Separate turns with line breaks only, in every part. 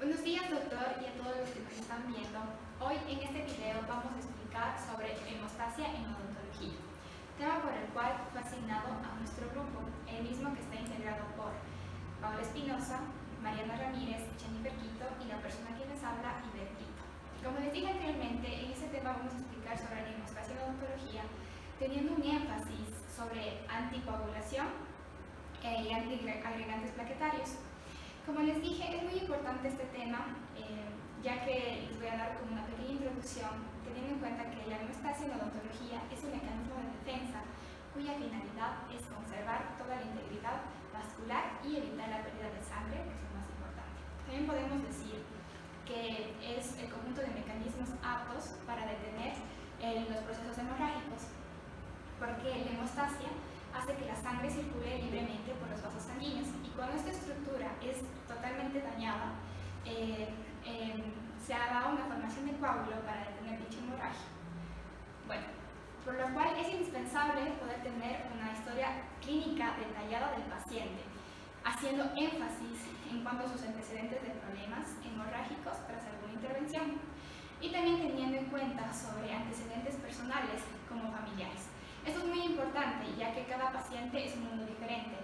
Buenos días, doctor, y a todos los que nos están viendo. Hoy en este video vamos a explicar sobre hemostasia en odontología, tema por el cual fue asignado a nuestro grupo, el mismo que está integrado por Paola Espinosa, Mariana Ramírez, Jennifer Quito y la persona que les habla, Ivette Quito. Como les dije anteriormente, en este tema vamos a explicar sobre la hemostasia en odontología, teniendo un énfasis sobre anticoagulación y antiagregantes plaquetarios. Como les dije, es muy importante este tema, ya que les voy a dar como una pequeña introducción, teniendo en cuenta que la hemostasia en odontología es un mecanismo de defensa cuya finalidad es conservar toda la integridad vascular y evitar la pérdida de sangre, que es lo más importante. También podemos decir que es el conjunto de mecanismos aptos para detener los procesos hemorrágicos, porque la hemostasia hace que la sangre circule libremente por los vasos sanguíneos, y cuando esta estructura es totalmente dañada, se da una formación de coágulo para detener dicha hemorragia. Bueno, por lo cual es indispensable poder tener una historia clínica detallada del paciente, haciendo énfasis en cuanto a sus antecedentes de problemas hemorrágicos tras alguna intervención, y también teniendo en cuenta sobre antecedentes personales como familiares. Esto es muy importante, ya que cada paciente es un mundo diferente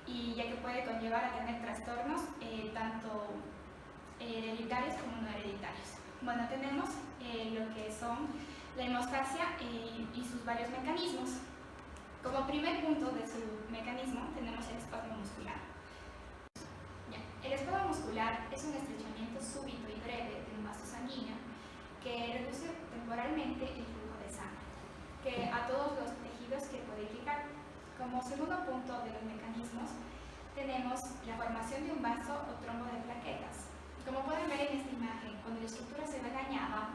y ya que puede conllevar a tener trastornos tanto hereditarios como no hereditarios. Bueno, tenemos lo que son la hemostasia y sus varios mecanismos. Como primer punto de su mecanismo tenemos el espasmo muscular. El espasmo muscular es un estrechamiento súbito y breve de un vaso sanguíneo que reduce temporalmente el flujo de sangre, que a todos los tejidos que puede irrigar. Como segundo punto de los mecanismos tenemos la formación de un vaso o trombo de plaquetas. Como pueden ver en esta imagen, cuando la estructura se ve dañada,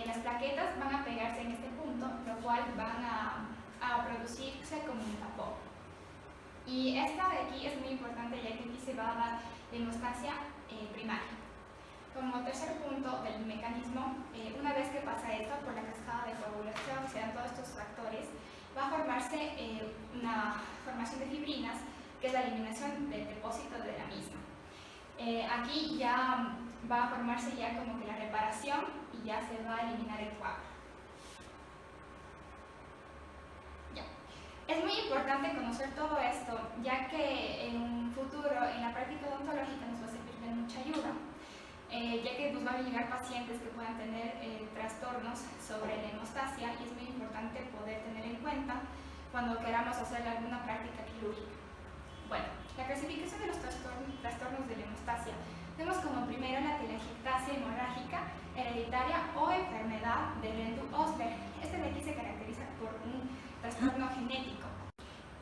las plaquetas van a pegarse en este punto, lo cual van a producirse como un tapón. Y esta de aquí es muy importante, ya que aquí se va a dar la hemostasia primaria. Como tercer punto del mecanismo, una vez que pasa esto, por la cascada de coagulación, se dan todos estos factores, va a formarse una formación de fibrinas, que es la eliminación del depósito de la misma. Aquí ya va a formarse ya como que la reparación y ya se va a eliminar el coágulo. Es muy importante conocer todo esto, ya que en un futuro, en la práctica odontológica, nos va a servir de mucha ayuda. Ya que nos van a llegar pacientes que puedan tener trastornos sobre la hemostasia, y es muy importante poder tener en cuenta cuando queramos hacer alguna práctica quirúrgica. Bueno, la clasificación de los trastornos de la hemostasia. Tenemos como primero la telangiectasia hemorrágica hereditaria o enfermedad de Rendu-Osler. Este de aquí se caracteriza por un trastorno genético,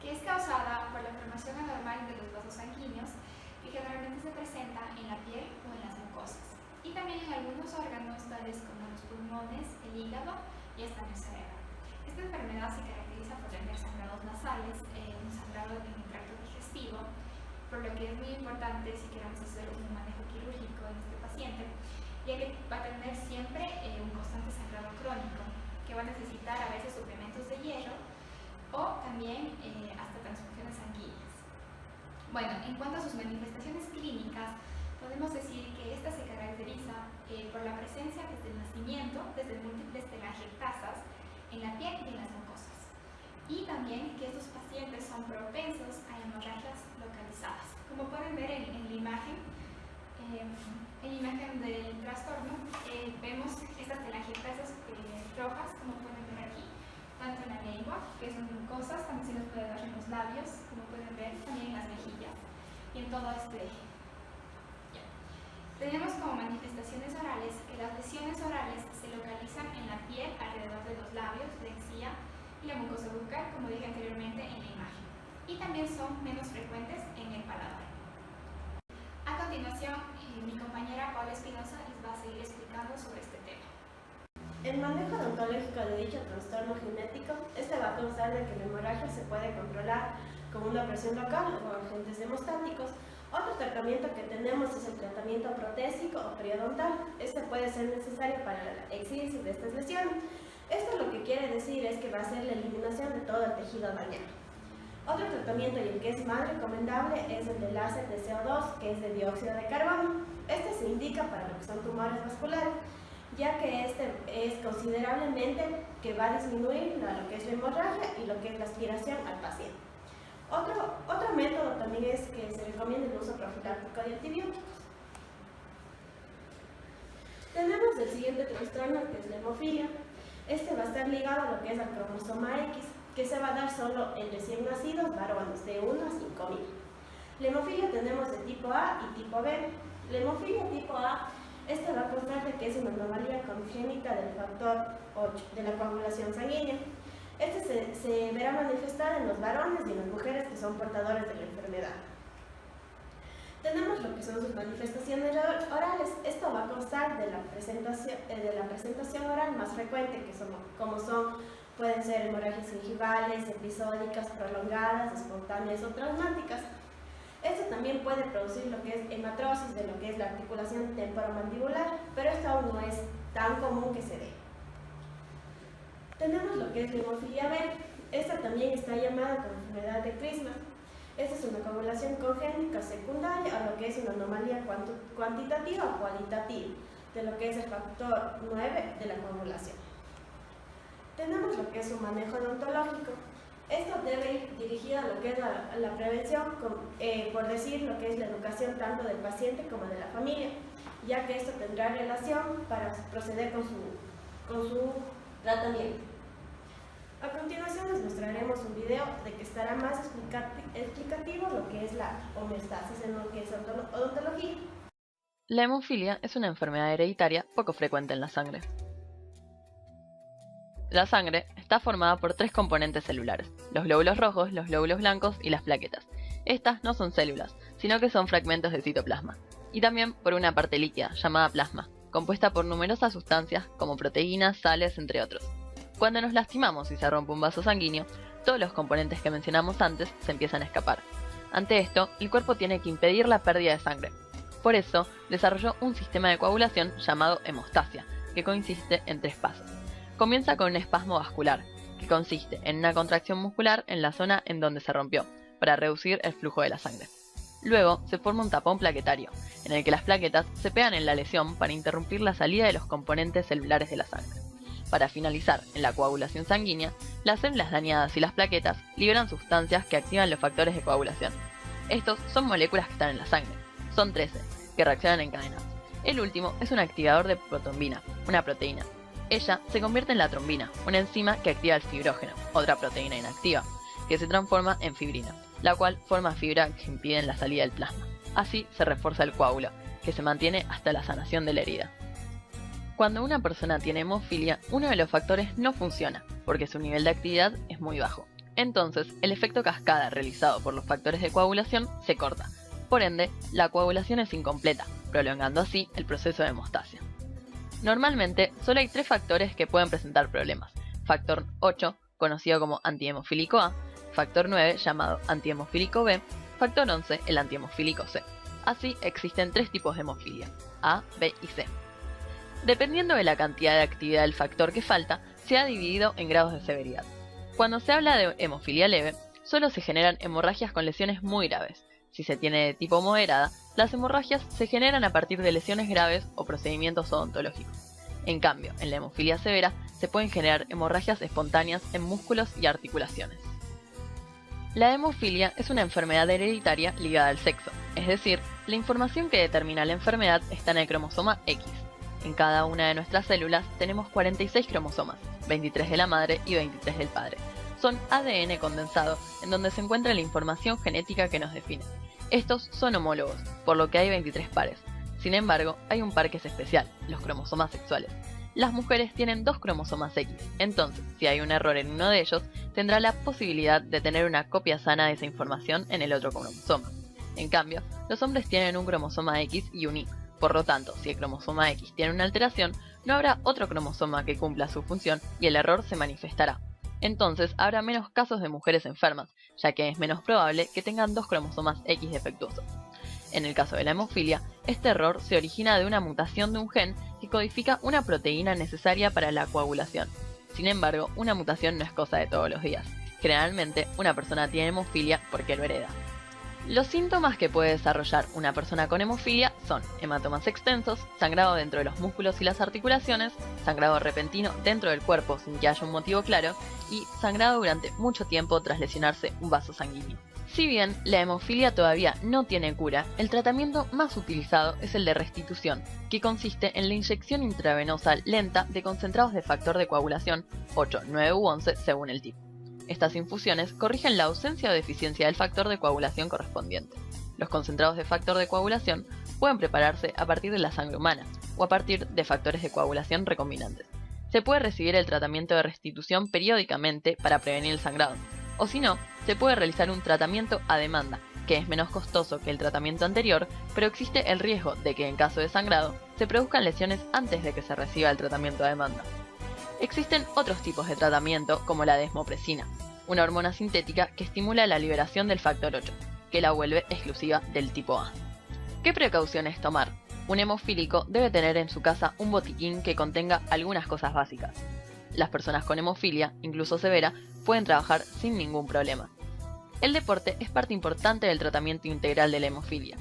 que es causada por la formación anormal de los vasos sanguíneos, que generalmente se presenta en la piel o en las mucosas, y también en algunos órganos tales como los pulmones, el hígado y hasta el cerebro. Esta enfermedad se caracteriza por tener sangrados nasales, un sangrado en el tracto digestivo, por lo que es muy importante si queremos hacer un manejo quirúrgico en este paciente, ya que va a tener siempre un constante sangrado crónico, que va a necesitar a veces suplementos de hierro o también hasta transfusiones sanguíneas. Bueno, en cuanto a sus manifestaciones clínicas, podemos decir que esta se caracteriza por la presencia desde el nacimiento, desde múltiples telangiectasias en la piel y en las mucosas, y también que estos pacientes son propensos a hemorragias localizadas. Como pueden ver en la imagen del trastorno, vemos estas telangiectasias rojas, como pueden ver aquí, tanto en la lengua, que son mucosas, también se les puede dar en los labios, como pueden ver, también en las mejillas y en todo este eje. Tenemos como manifestaciones orales que las lesiones orales se localizan en la piel alrededor de los labios, la encía y la mucosa bucal, como dije anteriormente en la imagen, y también son menos frecuentes en el paladar. A continuación, mi compañera Paola Espinosa les va a seguir explicando sobre este tema.
El manejo odontológico de dicho trastorno genético, va a constar de que la hemorragia se puede controlar con una presión local o agentes hemostáticos. Otro tratamiento que tenemos es el tratamiento protésico o periodontal. Este puede ser necesario para la existencia de estas lesiones. Esto lo que quiere decir es que va a ser la eliminación de todo el tejido dañado. Otro tratamiento, y el que es más recomendable, es el de láser de CO2, que es de dióxido de carbono. Este se indica indica para lo que son tumores vasculares, ya que este es considerablemente que va a disminuir lo que es la hemorragia y lo que es la aspiración al paciente. Otro método también es que se recomienda el uso profiláctico de antibióticos. Tenemos el siguiente trastorno, que es la hemofilia. Este va a estar ligado a lo que es el cromosoma X, que se va a dar solo en recién nacidos varones de 1 a 5.000. La hemofilia tenemos de tipo A y tipo B. La hemofilia tipo A, esta va a constar de que es una anomalía congénita del factor 8 de la coagulación sanguínea. Este se verá manifestada en los varones y en las mujeres que son portadores de la enfermedad. Tenemos lo que son sus manifestaciones orales. Esto va a constar de la presentación oral más frecuente, pueden ser hemorragias gingivales, episódicas, prolongadas, espontáneas o traumáticas. Esto también puede producir lo que es hematrosis de lo que es la articulación temporomandibular, pero esto aún no es tan común que se dé. Tenemos lo que es la hemofilia B. Esta también está llamada como enfermedad de Crisma. Esta es una coagulación congénita secundaria a lo que es una anomalía cuantitativa o cualitativa de lo que es el factor 9 de la coagulación. Tenemos lo que es un manejo odontológico. Esto debe ir dirigido a lo que es la prevención, por decir lo que es la educación tanto del paciente como de la familia, ya que esto tendrá relación para proceder con su tratamiento. A continuación les mostraremos un video de que estará más explicativo lo que es la homeostasis en lo que es odontología.
La hemofilia es una enfermedad hereditaria poco frecuente en la sangre. La sangre está formada por 3 componentes celulares: los glóbulos rojos, los glóbulos blancos y las plaquetas. Estas no son células, sino que son fragmentos de citoplasma. Y también por una parte líquida, llamada plasma, compuesta por numerosas sustancias como proteínas, sales, entre otros. Cuando nos lastimamos y se rompe un vaso sanguíneo, todos los componentes que mencionamos antes se empiezan a escapar. Ante esto, el cuerpo tiene que impedir la pérdida de sangre. Por eso, desarrolló un sistema de coagulación llamado hemostasia, que consiste en 3 pasos. Comienza con un espasmo vascular, que consiste en una contracción muscular en la zona en donde se rompió, para reducir el flujo de la sangre. Luego se forma un tapón plaquetario, en el que las plaquetas se pegan en la lesión para interrumpir la salida de los componentes celulares de la sangre. Para finalizar en la coagulación sanguínea, las células dañadas y las plaquetas liberan sustancias que activan los factores de coagulación. Estos son moléculas que están en la sangre. Son 13, que reaccionan en cadenas. El último es un activador de protrombina, una proteína. Ella se convierte en la trombina, una enzima que activa el fibrógeno, otra proteína inactiva, que se transforma en fibrina, la cual forma fibra que impide la salida del plasma. Así se refuerza el coágulo, que se mantiene hasta la sanación de la herida. Cuando una persona tiene hemofilia, uno de los factores no funciona, porque su nivel de actividad es muy bajo. Entonces, el efecto cascada realizado por los factores de coagulación se corta. Por ende, la coagulación es incompleta, prolongando así el proceso de hemostasia. Normalmente, solo hay 3 factores que pueden presentar problemas: factor 8, conocido como antihemofílico A, factor 9, llamado antihemofílico B, factor 11, el antihemofílico C. Así, existen 3 tipos de hemofilia: A, B y C. Dependiendo de la cantidad de actividad del factor que falta, se ha dividido en grados de severidad. Cuando se habla de hemofilia leve, solo se generan hemorragias con lesiones muy graves. Si se tiene de tipo moderada, las hemorragias se generan a partir de lesiones graves o procedimientos odontológicos. En cambio, en la hemofilia severa se pueden generar hemorragias espontáneas en músculos y articulaciones. La hemofilia es una enfermedad hereditaria ligada al sexo, es decir, la información que determina la enfermedad está en el cromosoma X. En cada una de nuestras células tenemos 46 cromosomas, 23 de la madre y 23 del padre. Son ADN condensado, en donde se encuentra la información genética que nos define. Estos son homólogos, por lo que hay 23 pares. Sin embargo, hay un par que es especial, los cromosomas sexuales. Las mujeres tienen 2 cromosomas X, entonces, si hay un error en uno de ellos, tendrá la posibilidad de tener una copia sana de esa información en el otro cromosoma. En cambio, los hombres tienen un cromosoma X y un Y. Por lo tanto, si el cromosoma X tiene una alteración, no habrá otro cromosoma que cumpla su función y el error se manifestará. Entonces habrá menos casos de mujeres enfermas, ya que es menos probable que tengan 2 cromosomas X defectuosos. En el caso de la hemofilia, este error se origina de una mutación de un gen que codifica una proteína necesaria para la coagulación. Sin embargo, una mutación no es cosa de todos los días. Generalmente, una persona tiene hemofilia porque lo hereda. Los síntomas que puede desarrollar una persona con hemofilia son hematomas extensos, sangrado dentro de los músculos y las articulaciones, sangrado repentino dentro del cuerpo sin que haya un motivo claro y sangrado durante mucho tiempo tras lesionarse un vaso sanguíneo. Si bien la hemofilia todavía no tiene cura, el tratamiento más utilizado es el de restitución, que consiste en la inyección intravenosa lenta de concentrados de factor de coagulación 8, 9 u 11 según el tipo. Estas infusiones corrigen la ausencia o deficiencia del factor de coagulación correspondiente. Los concentrados de factor de coagulación pueden prepararse a partir de la sangre humana o a partir de factores de coagulación recombinantes. Se puede recibir el tratamiento de restitución periódicamente para prevenir el sangrado, o si no, se puede realizar un tratamiento a demanda, que es menos costoso que el tratamiento anterior, pero existe el riesgo de que en caso de sangrado se produzcan lesiones antes de que se reciba el tratamiento a demanda. Existen otros tipos de tratamiento como la desmopresina, una hormona sintética que estimula la liberación del factor 8, que la vuelve exclusiva del tipo A. ¿Qué precauciones tomar? Un hemofílico debe tener en su casa un botiquín que contenga algunas cosas básicas. Las personas con hemofilia, incluso severa, pueden trabajar sin ningún problema. El deporte es parte importante del tratamiento integral de la hemofilia.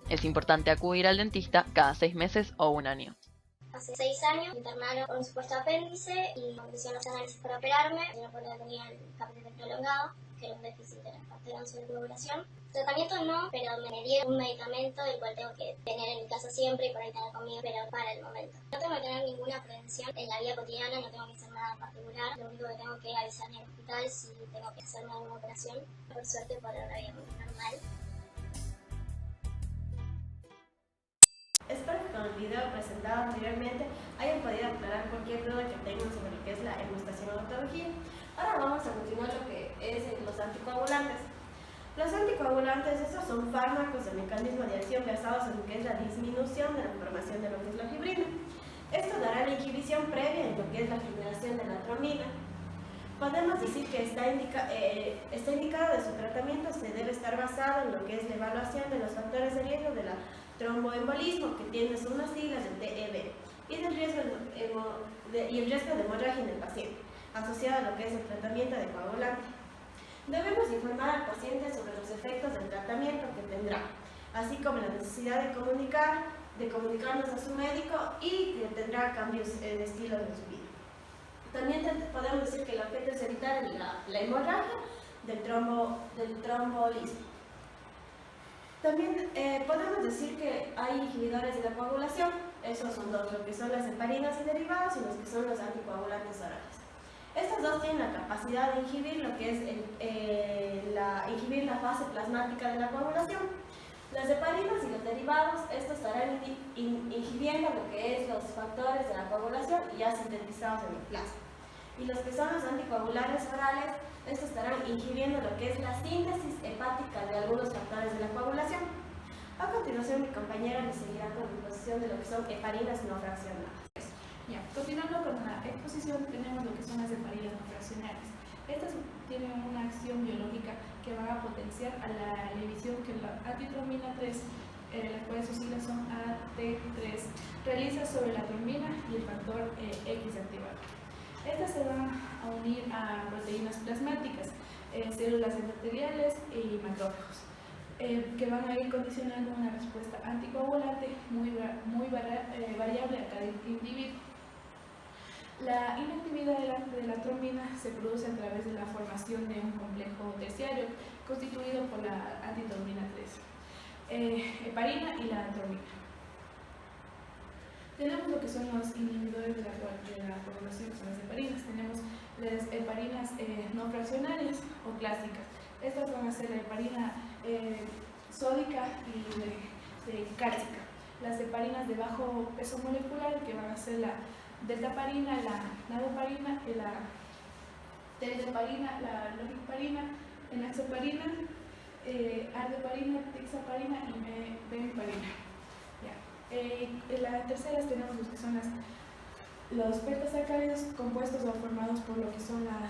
Es importante acudir al dentista cada 6 meses o un año.
Hace 6 años me internaron con un supuesto apéndice y me hicieron los análisis para operarme. Yo tenía el catéter prolongado, que era un déficit de la factor 11 de coagulación. Tratamiento no, pero me dieron un medicamento el cual tengo que tener en mi casa siempre y por ahí tener conmigo, pero para el momento. No tengo que tener ninguna prevención en la vida cotidiana, no tengo que hacer nada en particular. Lo único que tengo que avisar en el hospital si tengo que hacerme alguna operación. Por suerte, por una vida muy normal.
Espero que con el video presentado anteriormente hayan podido aclarar cualquier duda que tengan sobre lo que es la hemoestacionología. Ahora vamos a continuar lo que es los anticoagulantes. Los anticoagulantes, estos son fármacos de mecanismo de acción basados en lo que es la disminución de la formación de lo que es la fibrina. Esto dará la inhibición previa en lo que es la generación de la trombina. Podemos decir que está indicado de su tratamiento, se debe estar basado en lo que es la evaluación de los factores de riesgo de la tromboembolismo, que tiene unas siglas de TEB, y el riesgo de hemorragia en el paciente, asociado a lo que es el tratamiento de coagulante. Debemos informar al paciente sobre los efectos del tratamiento que tendrá, así como la necesidad de comunicarnos a su médico y que tendrá cambios de estilo de su vida. También podemos decir que el objeto es evitar la hemorragia del trombolismo. También podemos decir que hay inhibidores de la coagulación. Esos son dos, lo que son las heparinas y derivados y los que son los anticoagulantes orales. Estos dos tienen la capacidad de inhibir lo que es inhibir la fase plasmática de la coagulación. Las heparinas y los derivados, estos estarán inhibiendo lo que es los factores de la coagulación ya sintetizados en el plasma. Y los que son los anticoagulantes orales, estos estarán inhibiendo lo que es la síntesis hepática de algunos factores de la coagulación. A continuación, mi compañera les seguirá con la exposición de lo que son heparinas no fraccionadas.
Ya, continuando con la exposición, tenemos lo que son las heparinas no fraccionadas. Estas tienen una acción biológica que va a potenciar a la inhibición que la antitrombina 3, las cuales sus siglas son AT3, realiza sobre la trombina y el factor X activado. Estas se van a unir a proteínas plasmáticas, células endoteliales y macrófagos, que van a ir condicionando una respuesta anticoagulante muy variable a cada individuo. La inactividad de la trombina se produce a través de la formación de un complejo terciario constituido por la antitrombina 3, heparina y la trombina. Tenemos lo que son los inhibidores de la coagulación, que son las heparinas. Tenemos las heparinas no fraccionarias o clásicas. Estas van a ser la heparina sódica y de cálcica. Las heparinas de bajo peso molecular, que van a ser la deltaparina, la nadoparina, la teldeparina, la logiparina, enaxaparina, ardeparina, tixaparina y bemiparina. En las terceras tenemos los que son los betasacáridos compuestos o formados por lo que son una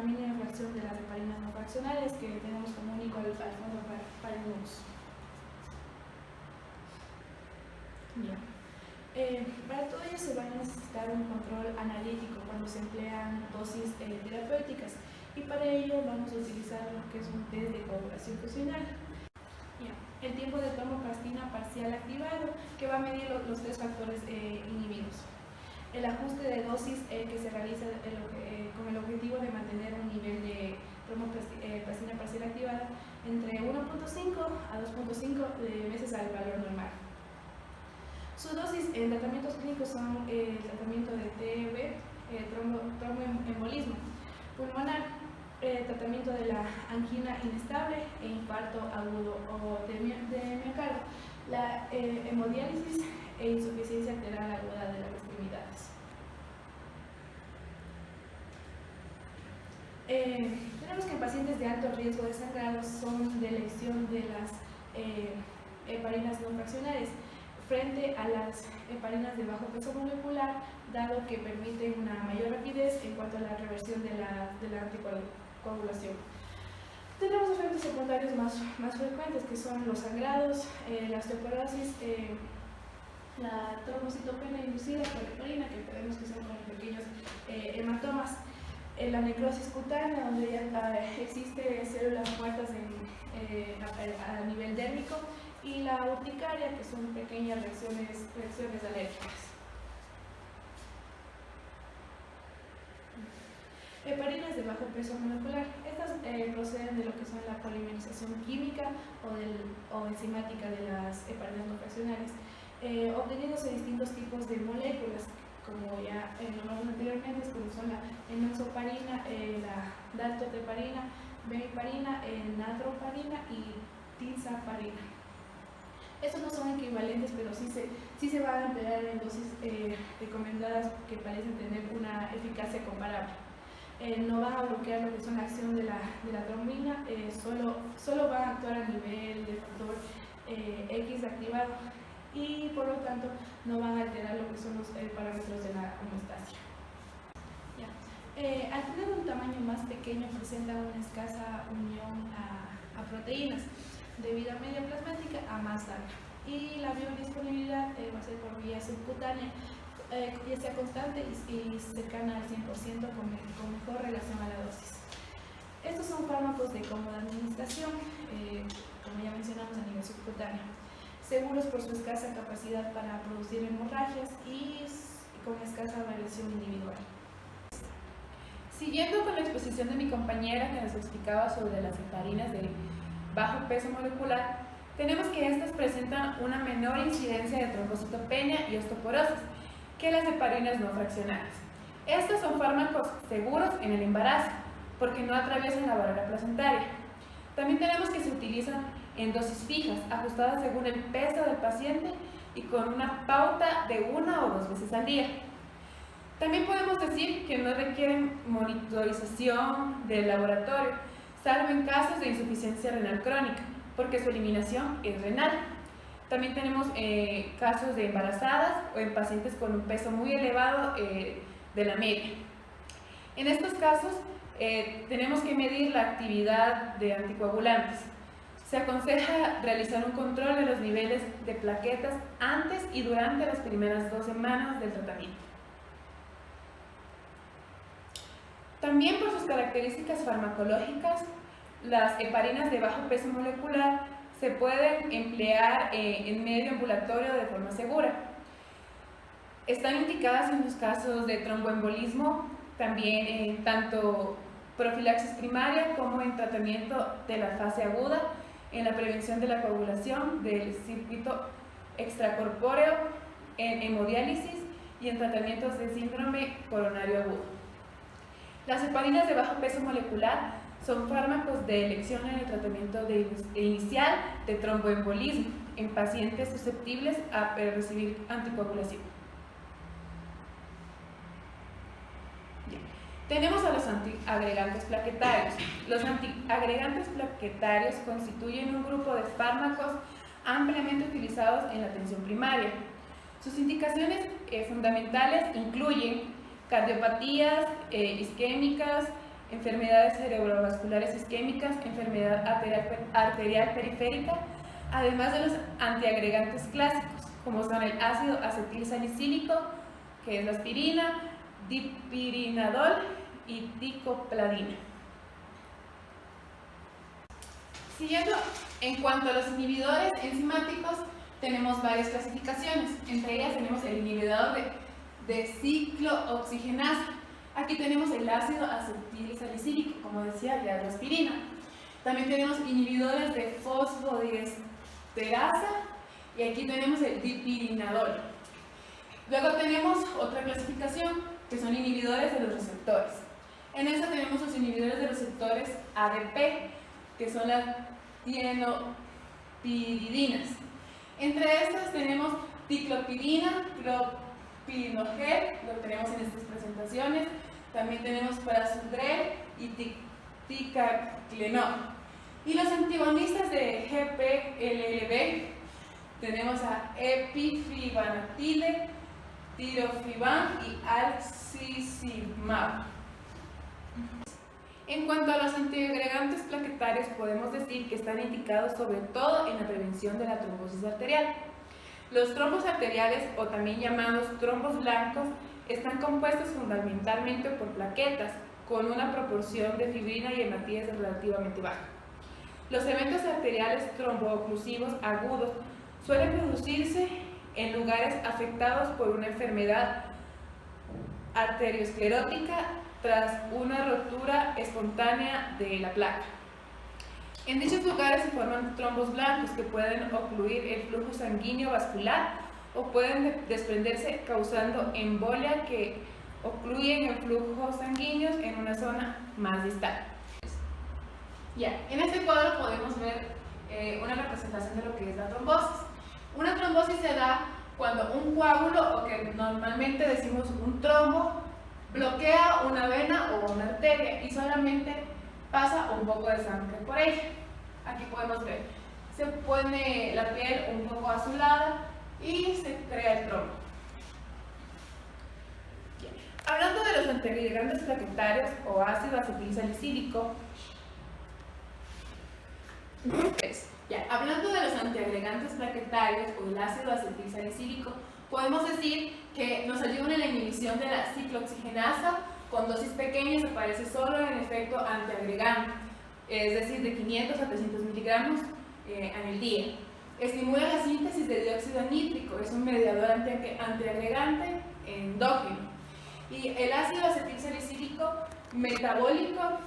mínima fracción de las heparinas no fraccionales, que tenemos como único al fondo parinus. Para todo ello se va a necesitar un control analítico cuando se emplean dosis terapéuticas, y para ello vamos a utilizar lo que es un test de coagulación funcional.
el tiempo de tromboplastina parcial activado, que va a medir los tres factores inhibidos. El ajuste de dosis que se realiza con el objetivo de mantener un nivel de tromboplastina parcial activada entre 1.5 a 2.5 veces al valor normal. Su dosis en tratamientos clínicos son el tratamiento de TB, tromboembolismo pulmonar, tratamiento de la angina inestable e infarto agudo o de miocardio, la hemodiálisis e insuficiencia arterial aguda de las extremidades. Tenemos que en pacientes de alto riesgo de sangrado son de elección de las heparinas no fraccionarias frente a las heparinas de bajo peso molecular, dado que permiten una mayor rapidez en cuanto a la reversión de la anticoagulación. Tenemos efectos secundarios más frecuentes, que son los sangrados, la osteoporosis, la trombocitopenia inducida por heparina, que vemos que son como pequeños hematomas, la necrosis cutánea, donde ya existe células muertas a nivel dérmico, y la urticaria, que son pequeñas reacciones alérgicas. Heparinas de bajo peso molecular. Estas proceden de lo que son la polimerización química o enzimática de las heparinas no fraccionarias, obtenidos de distintos tipos de moléculas, como ya nombramos anteriormente, como son la enoxaparina, la daltoteparina, bemiparina, natroparina y tinzaparina. Estos no son equivalentes, pero sí se van a emplear en dosis recomendadas que parecen tener una eficacia comparable. No van a bloquear lo que son la acción de la trombina, solo van a actuar a nivel del factor X activado, y por lo tanto no van a alterar lo que son los parámetros de la homeostasia. Al tener un tamaño más pequeño presenta una escasa unión a proteínas, debido a media plasmática a más larga, y la biodisponibilidad va a ser por vía subcutánea, ya sea constante y cercana al 100% con mejor relación a la dosis. Estos son fármacos de cómoda administración, como ya mencionamos, a nivel subcutáneo, seguros por su escasa capacidad para producir hemorragias y con escasa variación individual.
Siguiendo con la exposición de mi compañera, que nos explicaba sobre las heparinas de bajo peso molecular, tenemos que estas presentan una menor incidencia de trombocitopenia y osteoporosis que las heparinas no fraccionarias. Estos son fármacos seguros en el embarazo, porque no atraviesan la barrera placentaria. También tenemos que se utilizan en dosis fijas, ajustadas según el peso del paciente y con una pauta de 1 o 2 veces al día. También podemos decir que no requieren monitorización del laboratorio, salvo en casos de insuficiencia renal crónica, porque su eliminación es renal. También tenemos casos de embarazadas o en pacientes con un peso muy elevado de la media. En estos casos tenemos que medir la actividad de anticoagulantes. Se aconseja realizar un control de los niveles de plaquetas antes y durante las primeras 2 semanas del tratamiento. También por sus características farmacológicas, las heparinas de bajo peso molecular se pueden emplear en medio ambulatorio de forma segura. Están indicadas en los casos de tromboembolismo, también tanto profilaxis primaria como en tratamiento de la fase aguda, en la prevención de la coagulación del circuito extracorpóreo, en hemodiálisis y en tratamientos de síndrome coronario agudo. Las heparinas de bajo peso molecular son fármacos de elección en el tratamiento inicial de tromboembolismo en pacientes susceptibles a recibir anticoagulación. Bien. Tenemos a los antiagregantes plaquetarios. Los antiagregantes plaquetarios constituyen un grupo de fármacos ampliamente utilizados en la atención primaria. Sus indicaciones fundamentales incluyen cardiopatías isquémicas, enfermedades cerebrovasculares isquémicas, enfermedad arterial periférica, además de los antiagregantes clásicos, como son el ácido acetilsalicílico, que es la aspirina, dipirinadol y dicopladina. Siguiendo, en cuanto a los inhibidores enzimáticos, tenemos varias clasificaciones. Entre ellas tenemos el inhibidor de ciclooxigenasa. Aquí tenemos el ácido acetilsalicílico, como decía, ya la aspirina. También tenemos inhibidores de fosfodiesterasa y aquí tenemos el dipirinadol. Luego tenemos otra clasificación que son inhibidores de los receptores. En esta tenemos los inhibidores de receptores ADP, que son las tienopiridinas. Entre estas tenemos ticlopirina, clopidogrel, lo tenemos en estas presentaciones. También tenemos prasugrel y ticagrelor. Y los antagonistas de GPLLB tenemos a epifibanatide, tirofiban y alcicimab. En cuanto a los antiagregantes plaquetarios, podemos decir que están indicados sobre todo en la prevención de la trombosis arterial. Los trombos arteriales, o también llamados trombos blancos, están compuestos fundamentalmente por plaquetas, con una proporción de fibrina y hematíes relativamente baja. Los eventos arteriales trombooclusivos agudos suelen producirse en lugares afectados por una enfermedad arteriosclerótica tras una rotura espontánea de la placa. En dichos lugares se forman trombos blancos que pueden ocluir el flujo sanguíneo vascular o pueden desprenderse causando embolia que ocluyen el flujo sanguíneo en una zona más distal. En este cuadro podemos ver una representación de lo que es la trombosis. Una trombosis se da cuando un coágulo, o que normalmente decimos un trombo, bloquea una vena o una arteria y solamente pasa un poco de sangre por ella. Aquí podemos ver, se pone la piel un poco azulada y se crea el trombo. Hablando de los antiagregantes plaquetarios o ácido acetilsalicílico, hablando de los antiagregantes plaquetarios o el ácido acetilsalicílico, podemos decir que nos ayudan en la inhibición de la ciclooxigenasa. Con dosis pequeñas aparece solo en efecto antiagregante, es decir, de 500 a 300 miligramos en el día. Estimula la síntesis de dióxido nítrico, es un mediador antiagregante endógeno. Y el ácido acetilsalicílico metabólico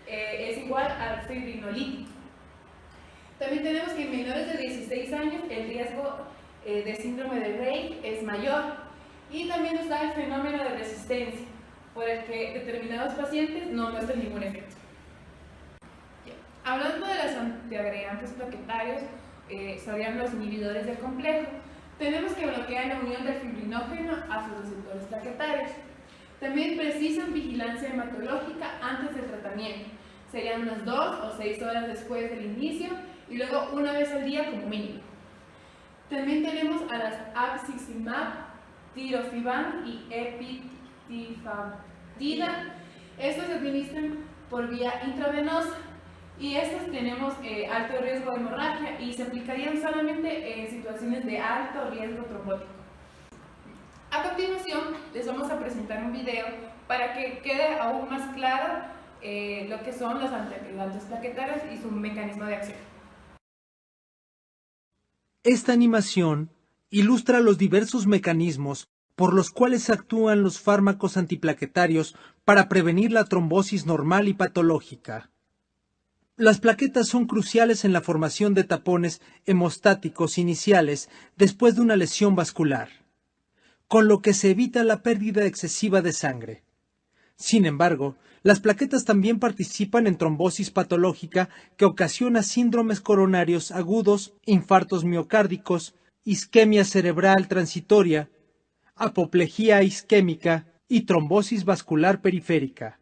es igual al fibrinolítico. También tenemos que en menores de 16 años el riesgo de síndrome de Rey es mayor, y también nos da el fenómeno de resistencia, por el que determinados pacientes no muestran ningún efecto. Hablando de los antiagregantes plaquetarios, serían los inhibidores del complejo. Tenemos que bloquear la unión del fibrinógeno a sus receptores plaquetarios. También precisan vigilancia hematológica antes del tratamiento. Serían unas 2 o 6 horas después del inicio y luego una vez al día como mínimo. También tenemos a las abcicimab, tirofiban y epitifabtida. Estos se administran por vía intravenosa y estos tenemos alto riesgo de hemorragia y se aplicarían solamente en situaciones de alto riesgo trombótico. A continuación les vamos a presentar un video para que quede aún más claro lo que son los antiagregantes plaquetarios y su mecanismo de acción.
Esta animación ilustra los diversos mecanismos por los cuales actúan los fármacos antiplaquetarios para prevenir la trombosis normal y patológica. Las plaquetas son cruciales en la formación de tapones hemostáticos iniciales después de una lesión vascular, con lo que se evita la pérdida excesiva de sangre. Sin embargo, las plaquetas también participan en trombosis patológica que ocasiona síndromes coronarios agudos, infartos miocárdicos, isquemia cerebral transitoria, apoplejía isquémica y trombosis vascular periférica.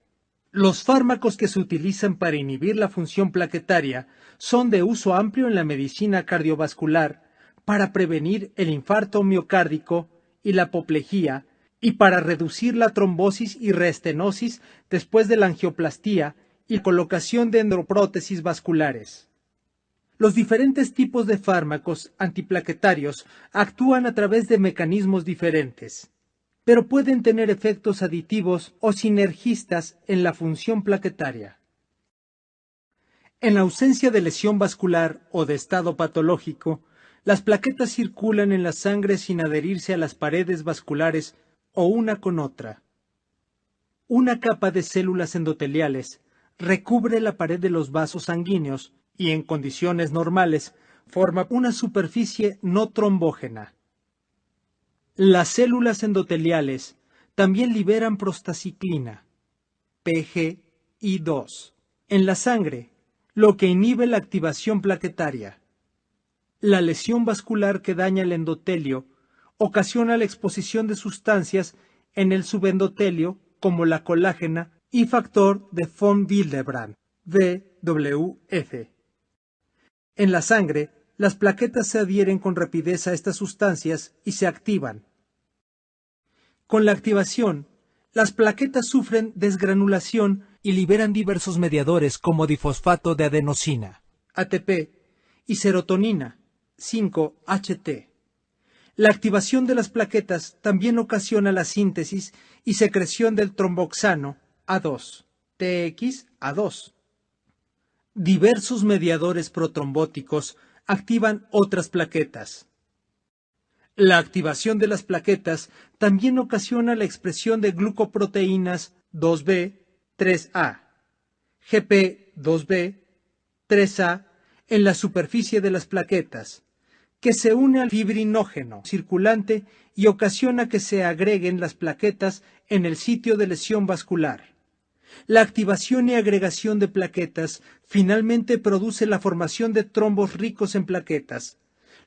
Los fármacos que se utilizan para inhibir la función plaquetaria son de uso amplio en la medicina cardiovascular para prevenir el infarto miocárdico y la apoplejía, y para reducir la trombosis y reestenosis después de la angioplastía y colocación de endoprótesis vasculares. Los diferentes tipos de fármacos antiplaquetarios actúan a través de mecanismos diferentes, pero pueden tener efectos aditivos o sinergistas en la función plaquetaria. En ausencia de lesión vascular o de estado patológico, las plaquetas circulan en la sangre sin adherirse a las paredes vasculares o una con otra. Una capa de células endoteliales recubre la pared de los vasos sanguíneos y, en condiciones normales, forma una superficie no trombógena. Las células endoteliales también liberan prostaciclina, PGI2, en la sangre, lo que inhibe la activación plaquetaria. La lesión vascular que daña el endotelio ocasiona la exposición de sustancias en el subendotelio como la colágena y factor de von Willebrand, VWF. En la sangre, las plaquetas se adhieren con rapidez a estas sustancias y se activan. Con la activación, las plaquetas sufren desgranulación y liberan diversos mediadores como difosfato de adenosina, ATP, y serotonina, 5-HT. La activación de las plaquetas también ocasiona la síntesis y secreción del tromboxano A2, TXA2. Diversos mediadores protrombóticos activan otras plaquetas. La activación de las plaquetas también ocasiona la expresión de glucoproteínas 2B, 3A, GP2B, 3A en la superficie de las plaquetas, que se une al fibrinógeno circulante y ocasiona que se agreguen las plaquetas en el sitio de lesión vascular. La activación y agregación de plaquetas finalmente produce la formación de trombos ricos en plaquetas,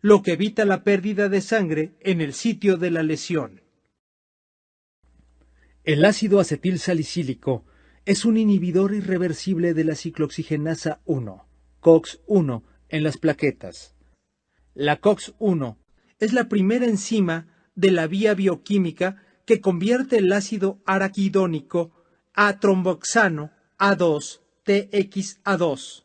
lo que evita la pérdida de sangre en el sitio de la lesión. El ácido acetil salicílico es un inhibidor irreversible de la ciclooxigenasa 1, COX-1, en las plaquetas. La COX-1 es la primera enzima de la vía bioquímica que convierte el ácido araquidónico a tromboxano A2, TXA2.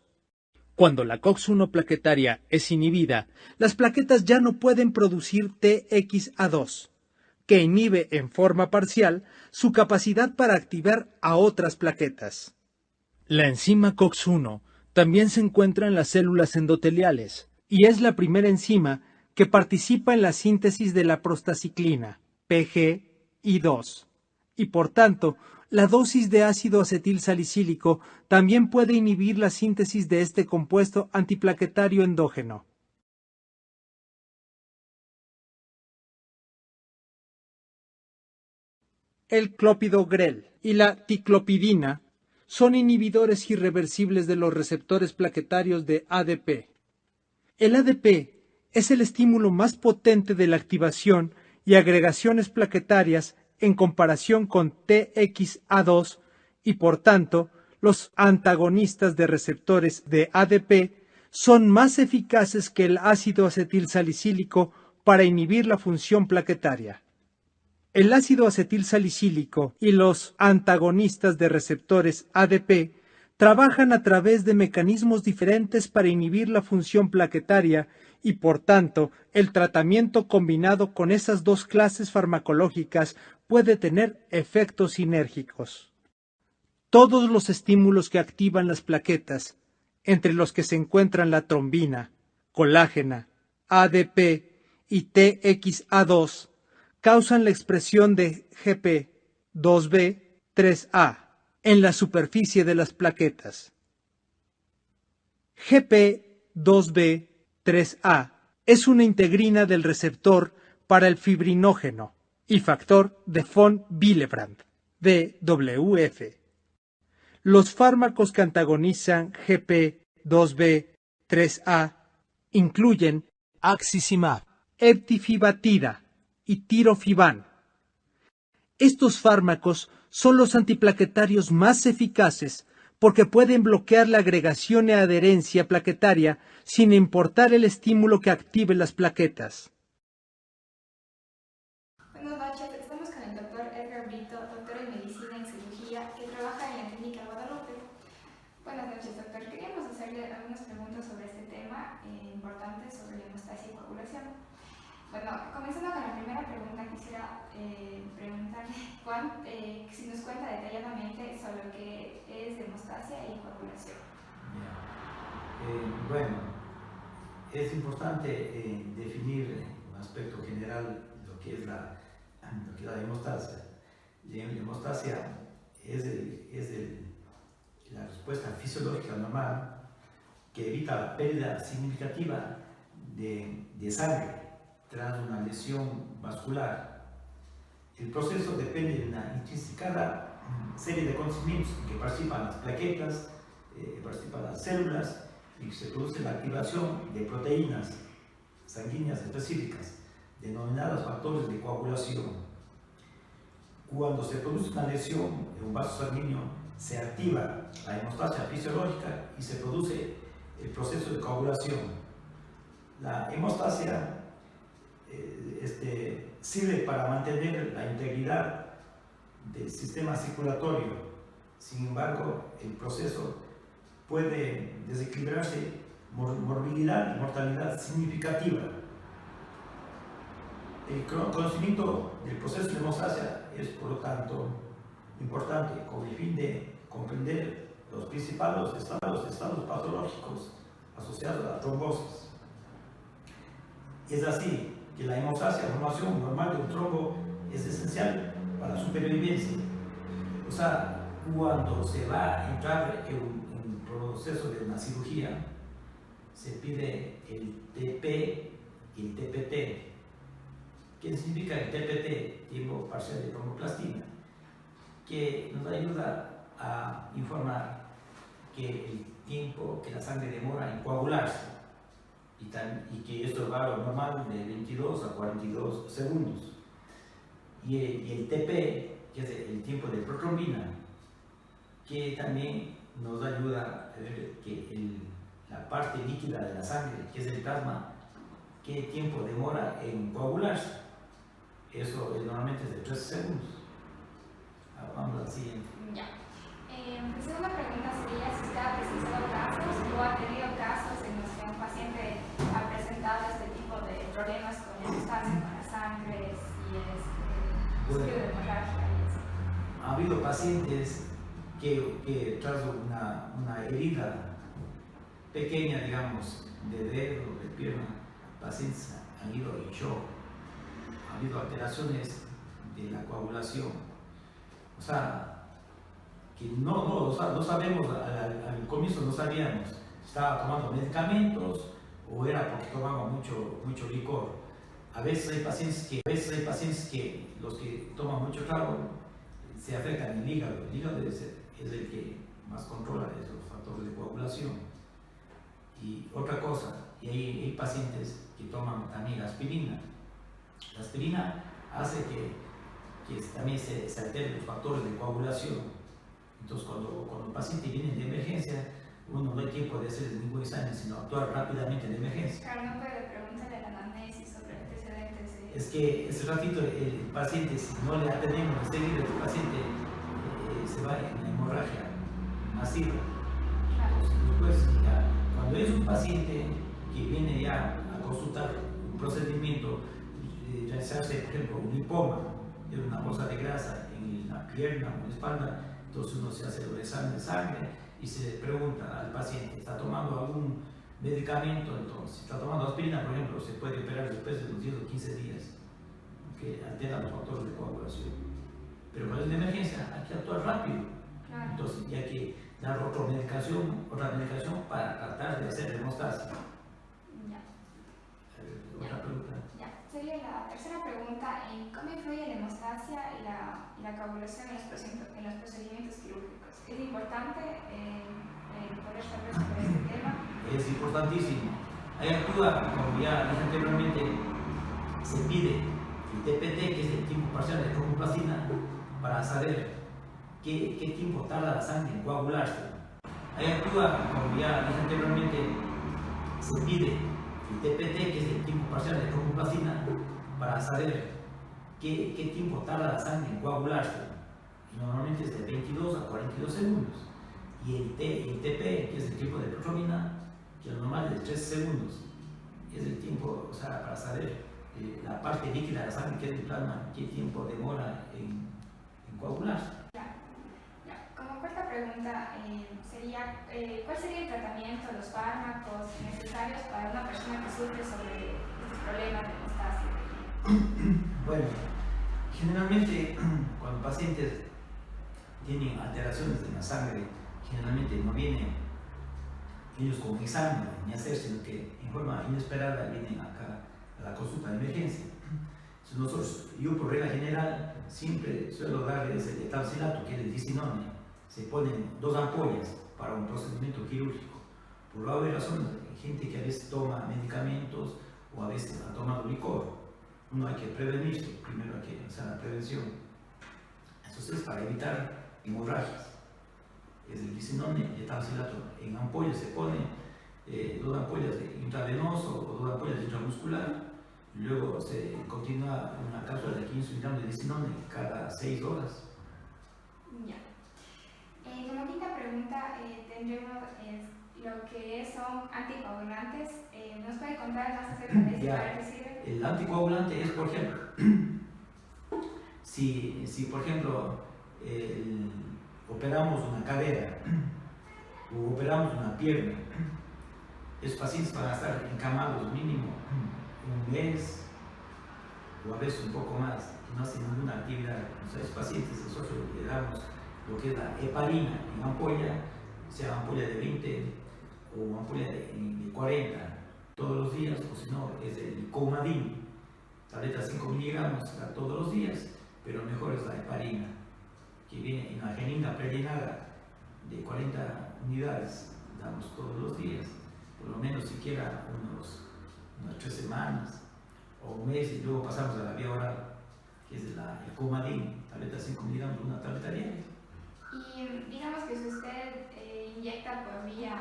Cuando la COX-1 plaquetaria es inhibida, las plaquetas ya no pueden producir TXA2, que inhibe en forma parcial su capacidad para activar a otras plaquetas. La enzima COX-1 también se encuentra en las células endoteliales y es la primera enzima que participa en la síntesis de la prostaciclina, PGI2, y por tanto, la dosis de ácido acetil salicílico también puede inhibir la síntesis de este compuesto antiplaquetario endógeno. El clopidogrel y la ticlopidina son inhibidores irreversibles de los receptores plaquetarios de ADP. El ADP es el estímulo más potente de la activación y agregaciones plaquetarias en comparación con TXA2 y por tanto los antagonistas de receptores de ADP son más eficaces que el ácido acetil salicílico para inhibir la función plaquetaria. El ácido acetil salicílico y los antagonistas de receptores ADP trabajan a través de mecanismos diferentes para inhibir la función plaquetaria y por tanto el tratamiento combinado con esas dos clases farmacológicas puede tener efectos sinérgicos. Todos los estímulos que activan las plaquetas, entre los que se encuentran la trombina, colágena, ADP y TXA2, causan la expresión de GP2B, 3A en la superficie de las plaquetas. GP2B, 3A es una integrina del receptor para el fibrinógeno y factor de von Willebrand, VWF. Los fármacos que antagonizan GP2B, 3A incluyen axicimab, eptifibatida y tirofiban. Estos fármacos son los antiplaquetarios más eficaces porque pueden bloquear la agregación y adherencia plaquetaria sin importar el estímulo que active las plaquetas.
Buenas noches, estamos con el doctor Edgar Brito, doctor en medicina y cirugía, que trabaja en la clínica Guadalupe. Buenas noches, doctor. Queríamos hacerle algunas preguntas sobre este tema importante sobre la hemostasia y coagulación. Bueno, comenzando con la primera pregunta, quisiera preguntarle si nos cuenta detalladamente sobre lo que es hemostasia y coagulación.
Bueno, es importante definir un aspecto general lo que es la hemostasia. La hemostasia es la respuesta fisiológica normal que evita la pérdida significativa de sangre tras una lesión vascular. El proceso depende de una intrinsecada serie de acontecimientos en que participan las plaquetas, participan las células, y se produce la activación de proteínas sanguíneas específicas, denominadas factores de coagulación. Cuando se produce una lesión en un vaso sanguíneo, se activa la hemostasia fisiológica y se produce el proceso de coagulación. La hemostasia sirve para mantener la integridad del sistema circulatorio. Sin embargo, el proceso puede desequilibrarse, morbilidad y mortalidad significativa. El conocimiento del proceso de hemostasia es, por lo tanto, importante con el fin de comprender los principales estados patológicos asociados a la trombosis. Es así que la hemostasia, la formación normal de un trombo, es esencial para la supervivencia. O sea, cuando se va a entrar en un proceso de una cirugía, se pide el TP y el TPT. ¿Qué significa el TPT? Tiempo parcial de tromboplastina, que nos ayuda a informar que el tiempo que la sangre demora en coagularse y que esto va a lo normal de 22 a 42 segundos. Y el TP, que es el tiempo de protrombina, que también nos ayuda a ver que la parte líquida de la sangre, que es el plasma, qué tiempo demora en coagularse. Eso normalmente es de 13 segundos. Vamos al siguiente.
Ya. Mi segunda pregunta sería si usted ha presenciado casos o ha tenido casos en los que un paciente ha presentado este tipo de problemas con el hemostasia, con la sangre y de hemorragia y eso.
Ha habido pacientes que tras una herida pequeña, digamos, de dedo, de pierna, pacientes han ido en shock. Ha habido alteraciones de la coagulación. O sea, que no sabemos, al comienzo no sabíamos si estaba tomando medicamentos o era porque tomaba mucho licor. A veces hay pacientes que los que toman mucho trago se afectan el hígado. El hígado es el que más controla esos factores de coagulación. Y otra cosa, y hay pacientes que toman también aspirina. La aspirina hace que también se alteren los factores de coagulación. Entonces, cuando el paciente viene de emergencia, uno no hay tiempo de hacer ningún examen, sino actuar rápidamente en emergencia.
Claro, no puede preguntarle la anamnesis sobre antecedentes.
Es que ese ratito el paciente, si no le atendemos enseguida, el paciente se va en una hemorragia masiva. Entonces, después, ya, cuando es un paciente que viene ya a consultar un procedimiento, realizarse, por ejemplo, un lipoma, es una bolsa de grasa en la pierna o en la espalda, entonces uno se hace los exámenes de sangre y se pregunta al paciente, ¿está tomando algún medicamento? Entonces, si está tomando aspirina, por ejemplo, se puede operar después de unos 10 o 15 días, que altera los factores de coagulación. Pero cuando es de emergencia, hay que actuar rápido.
Claro.
Entonces, ya hay que dar otra medicación para tratar de hacer hemostasia.
Ya.
Otra pregunta.
Ya. Sería la tercera pregunta: ¿cómo influye la hemostasia y la coagulación en los procedimientos quirúrgicos? ¿Es importante poder saber sobre este tema?
Es importantísimo. Ahí actúa, como ya dije anteriormente, se pide el TPT, que es el tiempo parcial de tromboplastina, para saber qué tiempo tarda la sangre en coagularse. Ahí actúa, como ya dije anteriormente, se pide el TPT, que es el tiempo parcial de tromboplastina, para saber qué tiempo tarda la sangre en coagularse. Y normalmente es de 22 a 42 segundos. Y el TP, que es el tiempo de protrombina, que lo normal es de 13 segundos. Es el tiempo, o sea, para saber la parte líquida de la sangre, que es el plasma, qué tiempo demora en coagularse.
Como cuarta pregunta sería, ¿cuál sería el tratamiento, los fármacos necesarios para una persona que sufre sobre estos problemas de hemostasia?
Bueno, generalmente cuando pacientes tienen alteraciones en la sangre, generalmente no vienen ellos con examen ni hacer, sino que en forma inesperada vienen acá a la consulta de emergencia. Entonces yo por regla general siempre suelo darles el etapsilato, que es el disinone. Se ponen 2 ampollas para un procedimiento quirúrgico. Por la razón, hay gente que a veces toma medicamentos o a veces ha tomado licor. Uno hay que prevenirse, primero hay que hacer la prevención. Entonces, para evitar hemorragias, es el disinone y etapsilato. En ampollas se pone 2 ampollas de intravenoso o 2 ampollas de intramuscular. Luego se continúa una cápsula de 15 miligramos de disinone cada 6 horas.
Ya. Como quinta pregunta tendremos lo que son anticoagulantes. ¿Nos puede contar más acerca de eso? ¿Para qué sirve?
El anticoagulante es, por ejemplo, si por ejemplo operamos una cadera o operamos una pierna, esos pacientes van a estar encamados mínimo 1 mes o a veces un poco más y no hacen ninguna actividad. O sea, esos pacientes nosotros le damos lo que es la heparina en ampolla, sea ampolla de 20 o ampolla de 40 todos los días, o si no es el Coumadin, tableta 5 miligramos todos los días, pero mejor es la heparina, que viene en la jeringa prellenada de 40 unidades, damos todos los días, por lo menos siquiera unas 3 semanas o 1 mes, y luego pasamos a la vía oral, que es el Coumadin, tableta 5 miligramos, una tableta diaria.
Y digamos que si usted inyecta por vía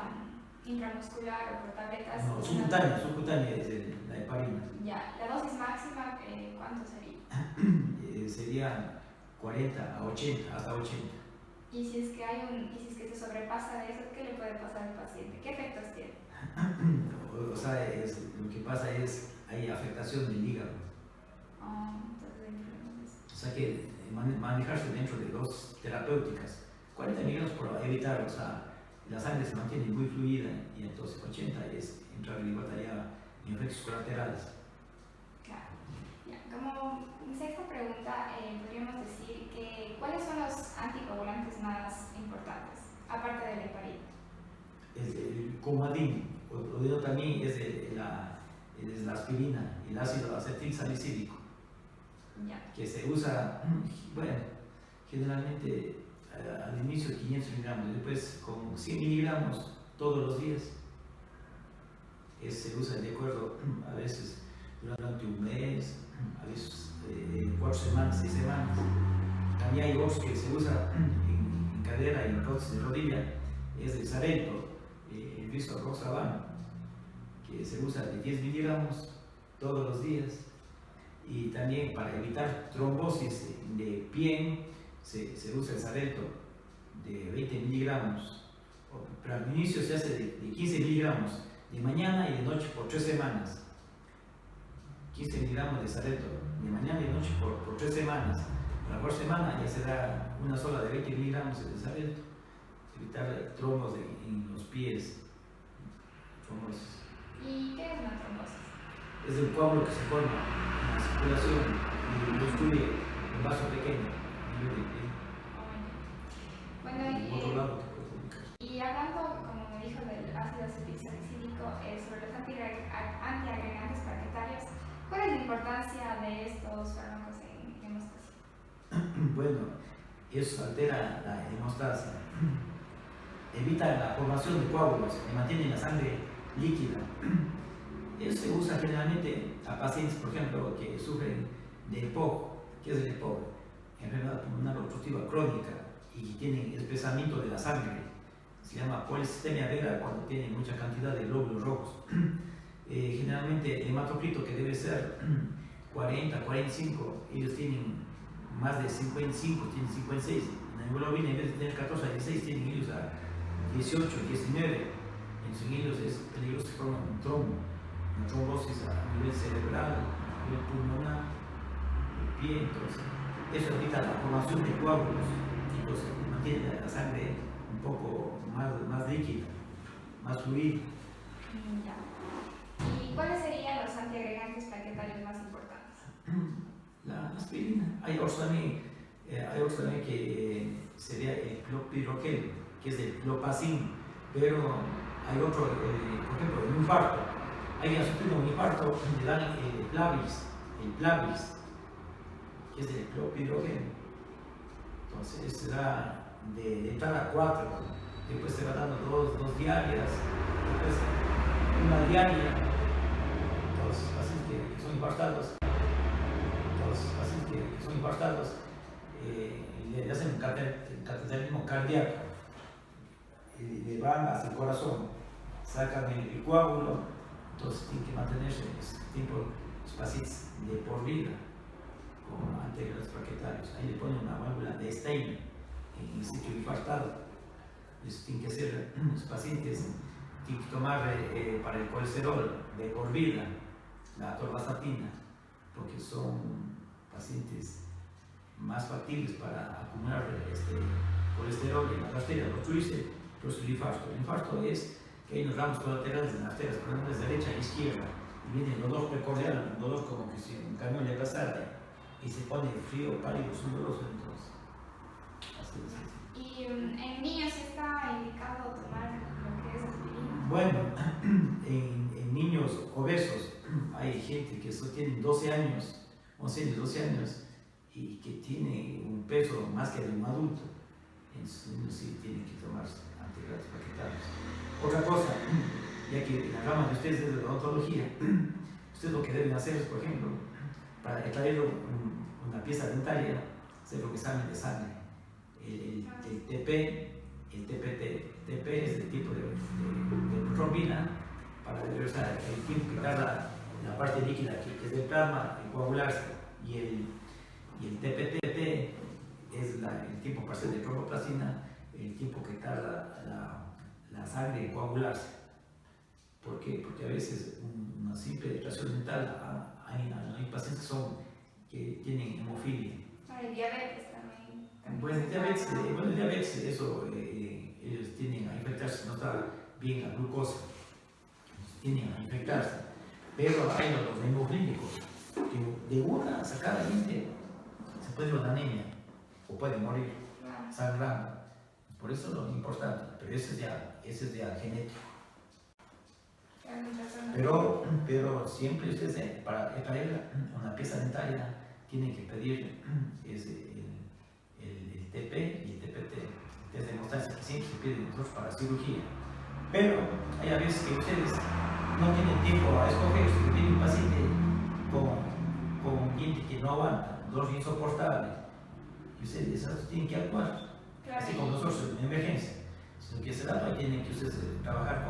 intramuscular o por tabletas...
No, subcutánea es la heparina.
Ya, la dosis máxima, ¿cuánto sería?
Sería 40 a 80, hasta 80.
Y si es que se sobrepasa de eso, ¿qué le puede pasar al paciente? ¿Qué efectos tiene?
O sea, lo que pasa es, hay afectación del hígado. O sea que manejarse dentro de dosis terapéuticas, 40 miligramos por evitar, o sea, la sangre se mantiene muy fluida, y entonces 80 es entrar en batalla en efectos colaterales.
Claro. Ya, como sexta pregunta, podríamos decir que ¿cuáles son los anticoagulantes más importantes, aparte del heparina?
El Coumadin, o también es la aspirina, el ácido acetilsalicílico, que se usa, bueno, generalmente al inicio 500 miligramos, después con 100 miligramos todos los días. Se usa de acuerdo, a veces durante 1 mes, a veces 4 semanas, 6 semanas. También hay otros que se usa en cadera y en prótesis de rodilla, es el Xarelto, el Risoproxaban, que se usa de 10 miligramos todos los días. Y también para evitar trombosis de pie se usa el Xarelto de 20 miligramos, pero al inicio se hace de 15 miligramos de mañana y de noche por 3 semanas. 15 miligramos de Xarelto de mañana y de noche por 3 semanas. Para por semana ya se da una sola de 20 miligramos de Xarelto, evitar trombos en los pies. Trombosis.
¿Y qué es una trombosis?
Es el coágulo que se forma en la circulación y obstruye el vaso pequeño.
Bueno,
otro lado te puede comunicar.
Y hablando, como me dijo, del ácido acetilsalicílico, sobre los antiagregantes plaquetarios, ¿cuál es la importancia de estos fármacos en hemostasia?
Bueno, eso altera la hemostasia, evita la formación de coágulos y mantiene la sangre líquida. Eso se usa generalmente a pacientes, por ejemplo, que sufren de EPOC. ¿Qué es el EPOC? Enfermedad pulmonar obstructiva crónica, y tienen espesamiento de la sangre. Se llama polisistemia vera cuando tienen mucha cantidad de glóbulos rojos. Generalmente el hematocrito, que debe ser 40, 45, ellos tienen más de 55, tienen 56. La hemoglobina, en vez de tener 14 a 16, tienen ellos a 18, 19. Entonces en ellos es peligroso que forman un trombo, una trombosis a nivel cerebral, a nivel pulmonar, el pie. Entonces eso evita la formación de coágulos, entonces mantiene la sangre un poco más líquida, más fluida.
Ya. ¿Y cuáles serían los antiagregantes plaquetarios más importantes?
La aspirina. Hay otros también que sería el clopidogrel, que es el clopacin, pero hay otro, por ejemplo, el infarto. Alguien ha sufrido un infarto, le dan el Plavix, que es el clopidogrel. Entonces será de entrada 4, después se va dando dos diarias, después una diaria. Los pacientes que son infartados, le hacen un cateterismo cardíaco, le van hasta el corazón, sacan el coágulo, entonces tienen que mantenerse ese tiempo los pacientes de por vida con antiagregantes plaquetarios. Ahí le ponen una válvula de Stein en el sitio infartado. Eso tienen que ser los pacientes, tienen que tomar para el colesterol de por vida la atorvastatina, porque son pacientes más factibles para acumular colesterol en las arterias, los triglicéridos, pero es el infarto. El infarto es que hay unos ramos colaterales en las arterias, coronarias derecha e izquierda, y viene el dolor precordial, un dolor como que si un camión le pasara, y se pone frío, pálido, sudoroso, entonces. Así es.
¿Y en niños está indicado tomar lo que es aspirina?
Bueno, en niños obesos hay gente que solo tiene 12 años, 11 años, 12 años, y que tiene un peso más que de un adulto. En sus niños sí tienen que tomar antiagregantes plaquetarios. Otra cosa, ya que la rama de ustedes es de odontología, ustedes lo que deben hacer es, por ejemplo, para extraer una pieza dentaria, hacer lo que examen de sangre. El TP, el TPT. TP es el tipo de trombina para regresar el tiempo que tarda la parte líquida que es el plasma en coagularse, y el TPTT es el tiempo parcial de tromboplastina, el tiempo que tarda la sangre en coagularse. ¿Por qué? Porque a veces una simple extracción dental, hay pacientes que tienen hemofilia.
Hay diabetes también.
Bueno, el diabetes, eso, ellos tienden a infectarse, no está bien la glucosa, tienden a infectarse. Pero hay los hemofílicos, que de una sacada gente se puede dar anemia o puede morir sangrando. Por eso es lo importante, pero ese es ya genético. Pero siempre ustedes, para extraer una pieza dentaria, tienen que pedir el TP y el TPT, el test de hemostasia, que siempre se piden nosotros para cirugía. Pero hay a veces que ustedes no tienen tiempo a escoger, si tienen un paciente con un diente que no aguanta, un dolor insoportable, y ustedes tienen que actuar, así como nosotros en emergencia. Lo que se da, tienen que ustedes trabajar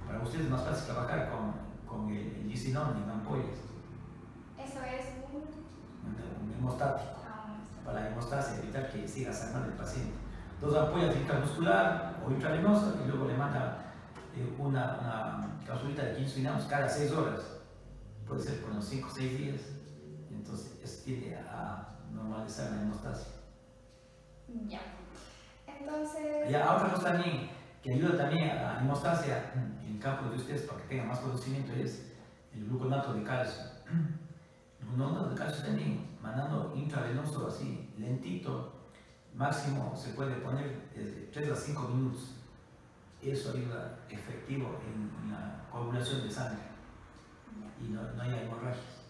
para ustedes es más fácil trabajar con el lisinón en ampollas.
Eso es
un hemostático, para la hemostasia, evitar que siga sangrando el paciente. 2 ampollas intramuscular o intravenosa, y luego le manda una capsulita de 15 miligramos cada 6 horas. Puede ser por unos 5 o 6 días. Entonces, eso tiende a normalizar la hemostasia.
Ya. Entonces.
Ya, otra cosa también que ayuda también a la hemostasia en el campo de ustedes para que tengan más conocimiento es el gluconato de calcio. El gluconato de calcio también, mandando intravenoso así, lentito, máximo se puede poner desde 3 a 5 minutos. Eso ayuda efectivo en la coagulación de sangre y no hay hemorragias.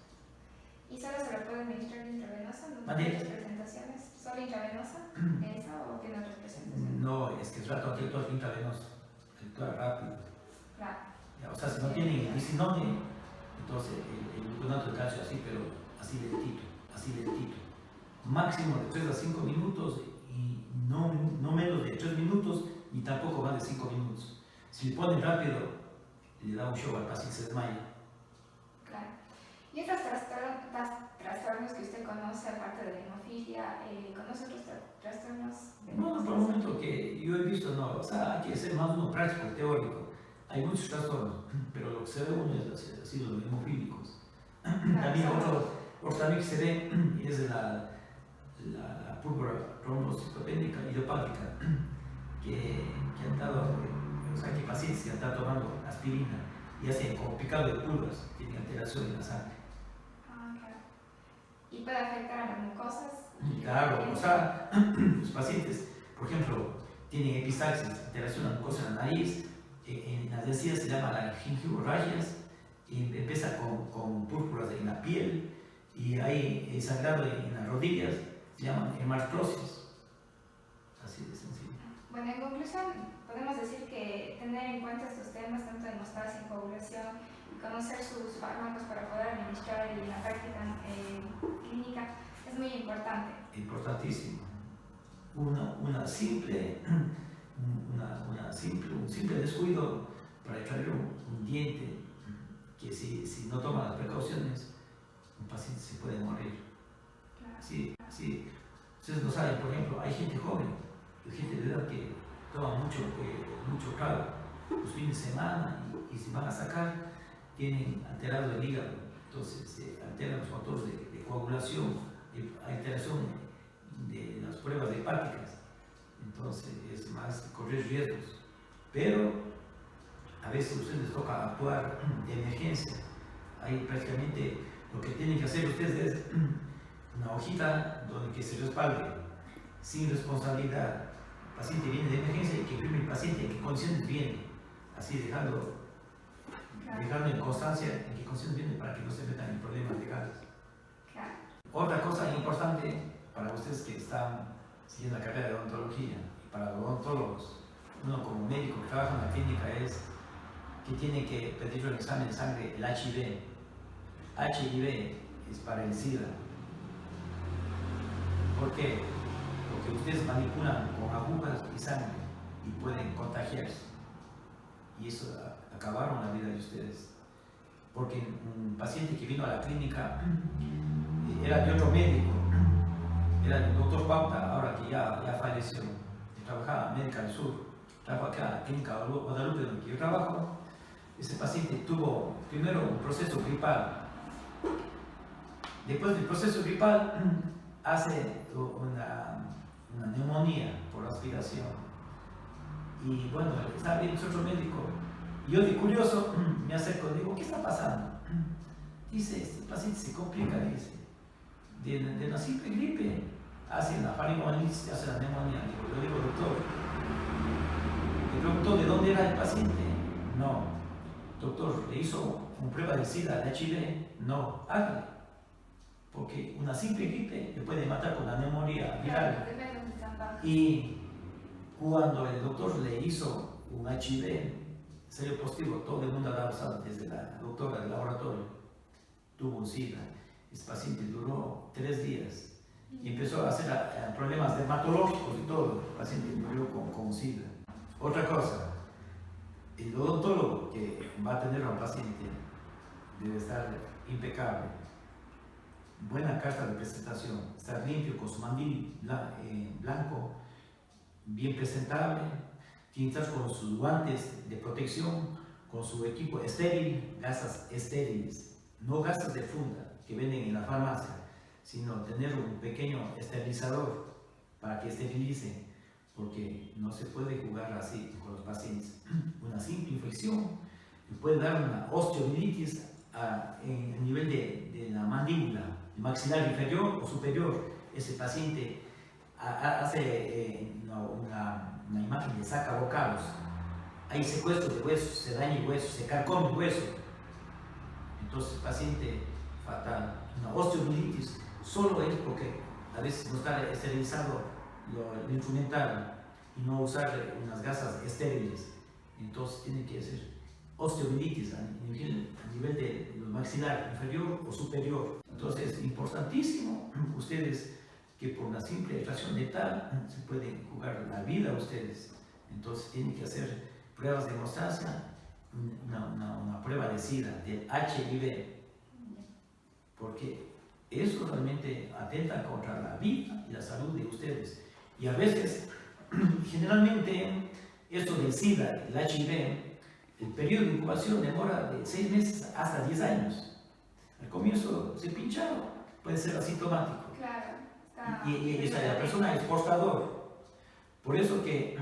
¿Y solo se lo puede administrar intravenosa? ¿No
tiene
otras presentaciones? ¿Solo intravenosa? ¿Esa o tiene otras presentaciones?
No, es que trata de todo intravenoso, actúa rápido.
Claro.
Ya, o sea, si no tiene lisinone, entonces el gluconato de calcio así, pero así lentito. Máximo de 3 a 5 minutos y no menos de 3 minutos ni tampoco más de 5 minutos. Si le ponen rápido, le da un shock al paciente, se desmaya.
Claro. ¿Y otros trastornos que usted conoce aparte de la hemofilia? ¿Conoce otros trastornos?
No, por el momento que yo he visto, no. O sea, hay que ser más uno práctico, teórico. Hay muchos trastornos, pero lo que se ve uno ha sido los hemofílicos. También otro también que se ve es la púrpura trombocitopénica idiopática, que han dado, o sea, que pacientes que están tomando aspirina y hacen como picado de pulgas, tienen alteración en la sangre.
Ah, claro. ¿Y puede afectar a las mucosas?
Claro, o sea, los pacientes, por ejemplo, tienen epistaxis, alteración de la mucosa en la nariz, en las encías se llama la gingivorragias, y empieza con púrpuras en la piel, y hay sangrado en las rodillas, se llaman hemartrosis. Así de sencillo.
Bueno, en conclusión, podemos decir que tener en cuenta estos temas, tanto de hemostasia y coagulación, y conocer sus fármacos para poder administrar en la práctica clínica, es muy importante.
Importantísimo. Un simple descuido para extraer un diente, que si no toma las precauciones, un paciente se puede morir.
Claro.
Sí. Ustedes lo saben, por ejemplo, hay gente joven, gente de edad que toma mucho caldo los fines de semana y si van a sacar, tienen alterado el hígado, entonces se alteran los factores de coagulación, alteración de las pruebas hepáticas, entonces es más correr riesgos. Pero a veces a ustedes les toca actuar de emergencia. Ahí prácticamente lo que tienen que hacer ustedes es una hojita donde que se respalde, sin responsabilidad. El paciente viene de emergencia y que firme el paciente en qué condiciones viene, así dejando en constancia en qué condiciones viene para que no se metan en problemas legales.
Claro.
Otra cosa importante para ustedes que están siguiendo la carrera de odontología y para los odontólogos, uno como médico que trabaja en la clínica es que tiene que pedir un examen de sangre, el HIV. HIV es para el SIDA. ¿Por qué? Porque ustedes manipulan con agujas y sangre y pueden contagiarse. Y eso acabaron la vida de ustedes. Porque un paciente que vino a la clínica era de otro médico, era el doctor Pauta, ahora que ya falleció. Trabajaba en América del Sur, trabajaba acá en la clínica Guadalupe, donde yo trabajo. Ese paciente tuvo primero un proceso gripal. Después del proceso gripal hace una neumonía por aspiración. Y bueno, estaba bien otro médico. Y yo de curioso me acerco y digo, ¿qué está pasando? Dice, este paciente se complica, dice. De una simple gripe hace la faringomonitis, hace la neumonía. Yo digo, doctor, le preguntó de dónde era el paciente. No. Doctor, ¿le hizo una prueba de SIDA, de HIV? No, hágale. Porque una simple gripe le puede matar con la neumonía viral. Y cuando el doctor le hizo un HIV, salió positivo, todo el mundo hablaba desde la doctora del laboratorio, tuvo un SIDA. Ese paciente duró 3 días y empezó a hacer problemas dermatológicos y todo. El paciente murió con SIDA. Otra cosa, el odontólogo que va a atender a un paciente debe estar impecable, buena carta de presentación, estar limpio con su mandil blanco, bien presentable, tiene que estar con sus guantes de protección, con su equipo estéril, gasas estériles, no gasas de funda que venden en la farmacia, sino tener un pequeño esterilizador para que esterilice, porque no se puede jugar así con los pacientes. Una simple infección puede dar una osteomielitis en el nivel de la mandíbula, el maxilar inferior o superior. Ese paciente hace una imagen de sacabocados. Hay secuestro de huesos, se daña el hueso, se carcome el hueso. Entonces el paciente fatal. Una osteomielitis solo es porque a veces no está esterilizado lo instrumental y no usar unas gasas estériles. Entonces tiene que ser osteomielitis a nivel de maxilar inferior o superior. Entonces es importantísimo ustedes que por una simple extracción letal se pueden jugar la vida a ustedes. Entonces tienen que hacer pruebas de hemostasia, una prueba de SIDA, del HIV, porque eso realmente atenta contra la vida y la salud de ustedes. Y a veces, generalmente, esto del SIDA, el HIV, el periodo de incubación demora de 6 meses hasta 10 años. Al comienzo se pincharon, puede ser asintomático.
Claro.
Y la persona es portador. Por eso que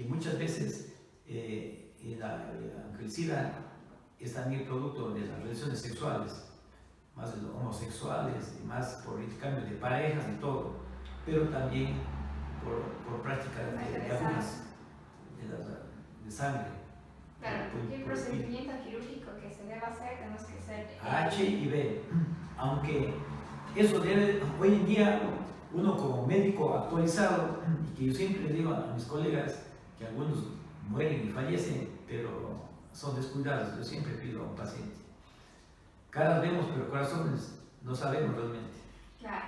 muchas veces aunque el SIDA es también producto de las relaciones sexuales, más de los homosexuales, más por el cambio de parejas y todo, pero también por prácticas de agujas de sangre.
Claro, y el procedimiento quirúrgico que se debe hacer, tenemos que ser
HIV, aunque eso debe, hoy en día, uno como médico actualizado, y que yo siempre le digo a mis colegas que algunos mueren y fallecen, pero son descuidados, yo siempre pido a un paciente. Caras vemos, pero corazones no sabemos realmente.
Claro.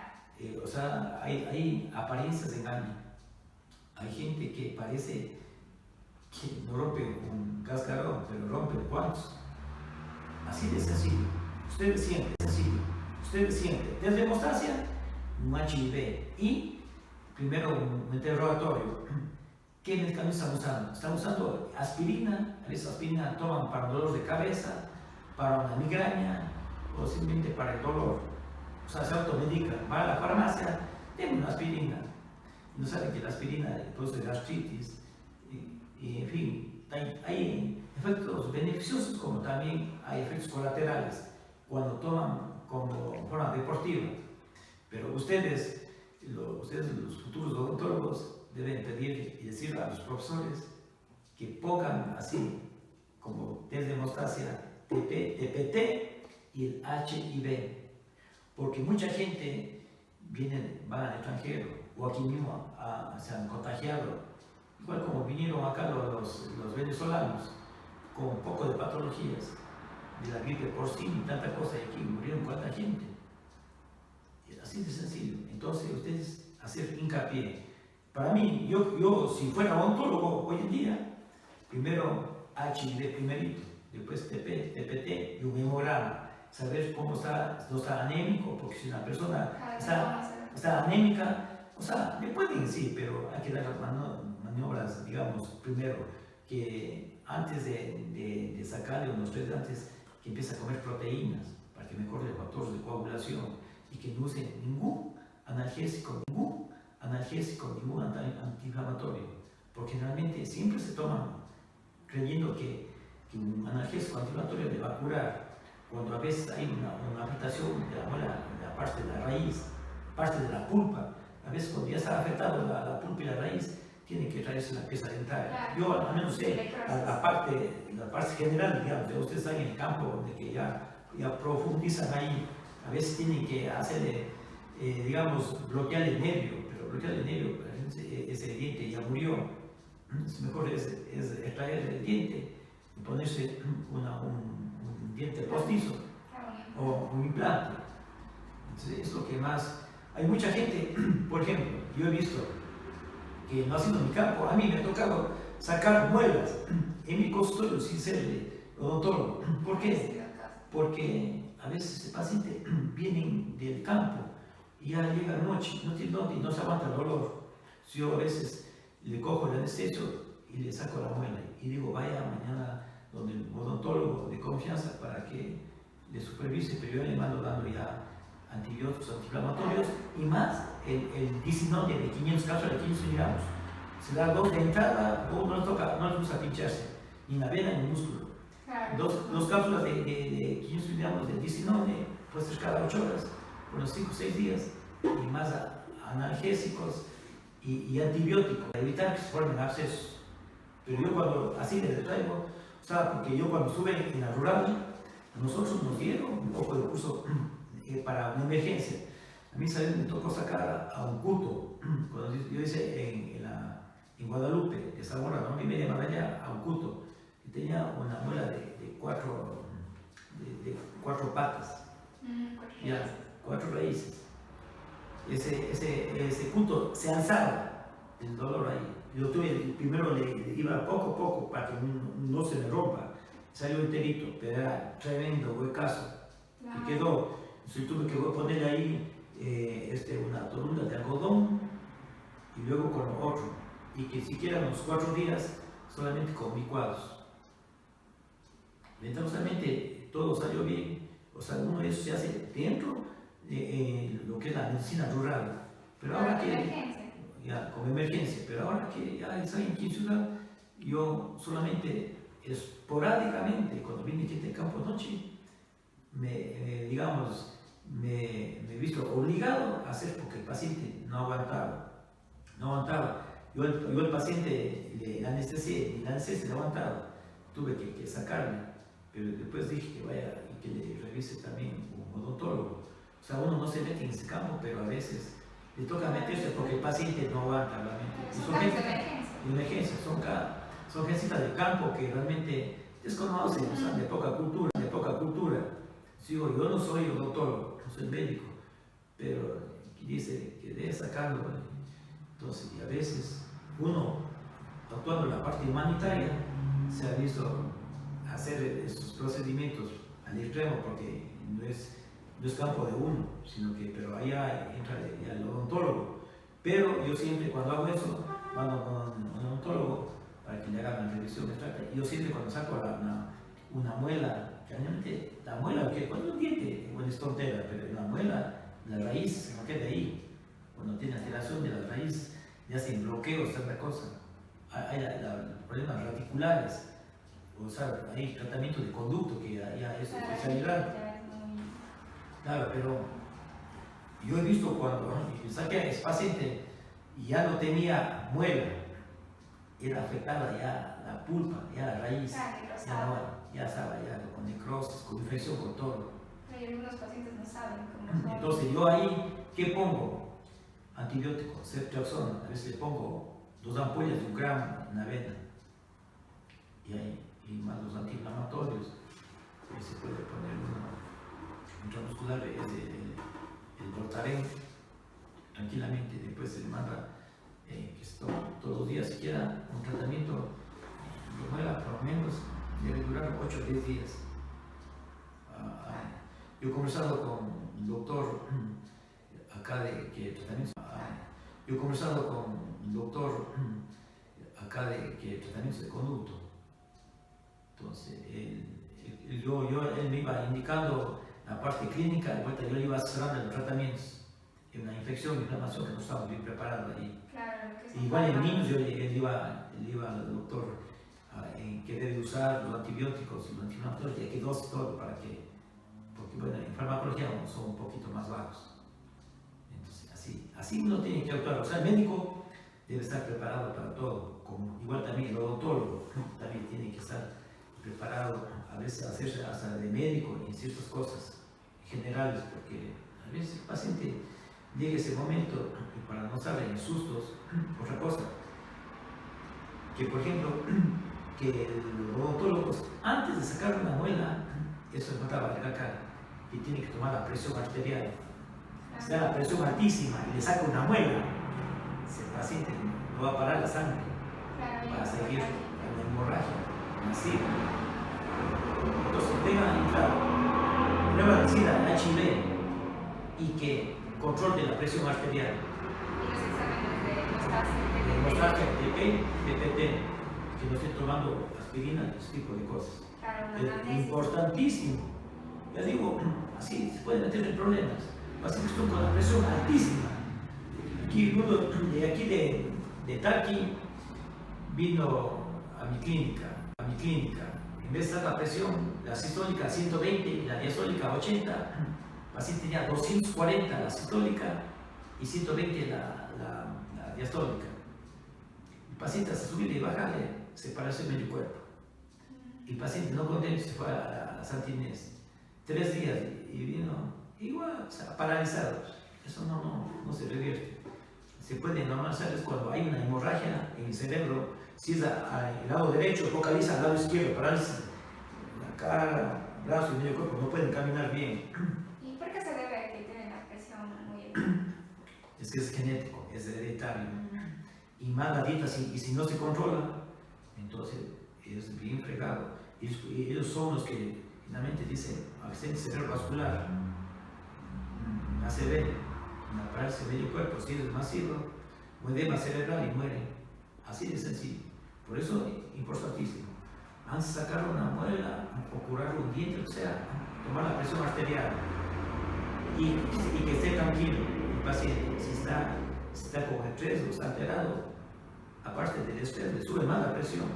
O sea, hay apariencias de engaño. Hay gente que parece que no rompe un cascarón, pero rompe cuantos. Así de sencillo. Usted siente, sencillo. Usted siente desde hemostasia, un HIV y primero un interrogatorio. ¿Qué medicamento están usando? Están usando aspirina, a veces aspirina toman para dolor de cabeza, para una migraña o simplemente para el dolor. O sea, se automedican. Va a la farmacia, tienen una aspirina. Y no saben que la aspirina produce gastritis. Y en fin, hay efectos beneficiosos como también hay efectos colaterales cuando toman como forma deportiva. Pero ustedes los futuros odontólogos, deben pedir y decir a los profesores que pongan así como test de hemostasia, TPT y el HIV, porque mucha gente van al extranjero o aquí mismo se han contagiado, igual como vinieron acá los venezolanos con un poco de patologías de la gripe porcina y tanta cosa, y aquí murieron cuánta gente. Así de sencillo. Entonces ustedes hacer hincapié. Para mí, yo si fuera odontólogo hoy en día, primero HIV primerito, después TPT y un hemograma, saber cómo está, no está anémico, porque si una persona está anémica, o sea, le pueden sí, pero hay que dar las maniobras, digamos, primero, que antes de sacarle unos 3 antes, que empiece a comer proteínas, para que mejore los factores de coagulación, y que no use ningún analgésico, ningún antiinflamatorio, porque realmente siempre se toman creyendo que un analgésico antiinflamatorio le va a curar, cuando a veces hay una afectación de la muela, de la parte de la raíz, parte de la pulpa. A veces cuando ya está afectado la pulpa y la raíz, tiene que traerse la pieza dental. Yo al menos sé la parte general, digamos, de ustedes están en el campo, donde que ya profundizan ahí, a veces tienen que hacerle, digamos, bloquear el nervio, pero bloquear el nervio, ese diente ya murió. Es mejor es extraer el diente y ponerse un diente postizo o un implante. Entonces, es lo que más. Hay mucha gente, por ejemplo, yo he visto que no ha sido mi campo, a mí me ha tocado sacar muelas en mi consultorio sin ser odontólogo. ¿Por qué? Porque a veces el paciente viene del campo y ya llega noche, no tiene dónde y no se aguanta el dolor. Yo a veces le cojo el anestesio y le saco la muela y digo, vaya mañana donde el odontólogo de confianza para que le supervise, pero yo le mando dando ya antibióticos antiinflamatorios y más el disinondia de 500 cápsulas de 15 miligramos. Se da 2 de entrada, no les gusta pincharse, ni en la vena ni en el músculo. Dos cápsulas de 15 miligramos de disinondia, puede ser cada 8 horas, por unos 5 o 6 días, y más analgésicos y antibióticos, para evitar que se formen abscesos. Pero yo cuando así les traigo, o sea, porque yo cuando estuve en la rural, a nosotros nos dieron un poco de curso para una emergencia. A mí, ¿sabes? Me tocó sacar a un cuto, cuando yo hice en Guadalupe, de Zamora, no me media más allá, a un cuto, que tenía una muela de 4 patas, ya, 4 raíces. Ese cuto se alzaba el dolor ahí. Yo primero le iba poco a poco para que no se me rompa, salió enterito, pero era tremendo huecazo. Y quedó. Entonces tuve que ponerle ahí una torunda de algodón y luego con otro. Y que siquiera unos 4 días solamente con licuados. Ventajosamente todo salió bien. O sea, uno de eso se hace dentro de lo que es la medicina rural. Pero ahora que, ya, como emergencia, pero ahora que ya estoy aquí en ciudad, yo solamente esporádicamente, cuando vine aquí de campo noche, me he visto obligado a hacer porque el paciente no aguantaba. Yo el paciente, la anestesia le aguantaba, tuve que sacarle, pero después dije que vaya y que le revise también un odontólogo. O sea, uno no se mete en ese campo, pero a veces le toca meterse porque el paciente no aguanta realmente.
Son casos de emergencia.
De emergencia, son gentes de campo que realmente desconocen, o sea, de poca cultura. Yo no soy odontólogo, no soy médico, pero dice que debe sacarlo. Entonces, y a veces uno, actuando en la parte humanitaria, se ha visto hacer estos procedimientos al extremo porque no es campo de uno, sino que, pero allá entra ya el odontólogo. Pero yo siempre cuando hago eso, mando con un odontólogo para que le haga una revisión extracta. Yo siempre cuando saco una muela, realmente la muela, que cuando un diente, bueno, es tontera, pero la muela, la raíz no queda ahí. Cuando tiene alteración de la raíz, ya hacen bloqueos, otra cosa. Hay problemas radiculares, o sea, hay tratamiento de conducto que ya es especialidad. Claro, pero yo he visto cuando saqué a ese paciente y ya no tenía muela, era afectada ya la pulpa, ya la raíz, ya estaba ya con necrosis, con infección, con todo.
Pero algunos pacientes no saben cómo son.
Entonces yo ahí, ¿qué pongo? Antibiótico, ceftriaxona, a veces le pongo 2 ampollas de 1 gramo en la vena. Y más los antiinflamatorios. Ahí se puede poner uno intramuscular, es el Dortaren, tranquilamente. Después se le manda que se toma todos los días, siquiera un tratamiento de muela, por lo menos debe durar 8 o 10 días. Yo he conversado con un doctor acá de que tratamientos. Yo he conversado con un doctor acá de que tratamientos de conducto. Entonces, él me iba indicando la parte clínica, de vuelta yo le iba asesorando los tratamientos. Una infección, inflamación que no estamos bien preparados ahí.
Claro,
igual en niños yo le iba al doctor en que debe usar los antibióticos y los antiinflamatorios, y hay que dosis todo para que, porque bueno, en farmacología son un poquito más bajos. Entonces, así uno tiene que actuar. O sea, el médico debe estar preparado para todo, como igual también el odontólogo también tiene que estar preparado, a veces hacerse hasta de médico en ciertas cosas generales, porque a veces el paciente llega ese momento y para no estar en sustos. Otra cosa, que por ejemplo, que los odontólogos antes de sacar una muela, eso es notaba de la cara, y tiene que tomar la presión arterial. Si da la presión altísima y le saca una muela, el paciente no va a parar la sangre para seguir con la hemorragia masiva. Entonces tengan claro, prueba de SIDA, HIV, y que control de la presión arterial.
Y los exámenes de
Mostrarte PPT, que no estén tomando aspirina, ese tipo de cosas.
Claro,
Es importantísimo. Ya digo, así se pueden meter en problemas. Pacientes con la presión altísima. Aquí uno de aquí de Tarqui vino a mi clínica. En vez de estar la presión, la sistólica 120 y la diastólica 80, el paciente tenía 240 la sistólica y 120 la diastólica. El paciente hasta subirle y bajarle se parece el medio cuerpo. El paciente no contento se fue a la Santa Inés. 3 días y vino igual, o sea, paralizado. Eso no se revierte. Se puede normalizar es cuando hay una hemorragia en el cerebro. Si es al lado derecho, focaliza al lado izquierdo, parálisis. La cara, brazo y medio cuerpo no pueden caminar bien.
¿Y por qué se debe a que tienen la presión muy elevada?
Es que es genético, es hereditario. Y más la dieta, y si no se controla, entonces es bien fregado. Y ellos son los que finalmente dicen accidente cerebrovascular, ACV, una parálisis de medio cuerpo, si es masivo, o edema cerebral y muere. Así de sencillo. Por eso es importantísimo. Antes de sacar una muela o curar un diente, o sea, tomar la presión arterial y que esté tranquilo el paciente. si está con estrés o está alterado, aparte del estrés, le sube más la presión.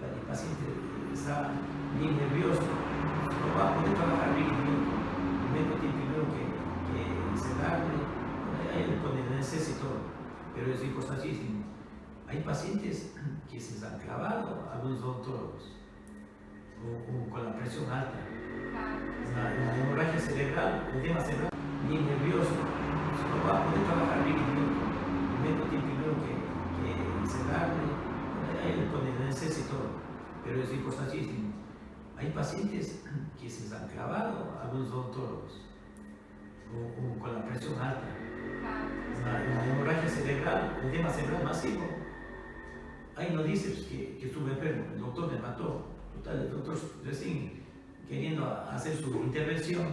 El paciente está bien nervioso, no va a poder trabajar bien. El médico tiene primero que sedarle, ahí le pone el necesito, pero es importantísimo. Hay pacientes que se les han clavado a algunos odontólogos con la presión alta. La hemorragia cerebral, el edema cerebral, bien nervioso, no va a poder trabajar bien. El médico tiene primero que sedarle, ahí le pone el necesito, pero es importantísimo. Hay pacientes que se les han clavado a algunos odontólogos con la presión alta. La hemorragia cerebral, el edema cerebral masivo. Ahí no dices que estuve enfermo, el doctor me mató. Total, el doctor recién queriendo hacer su intervención.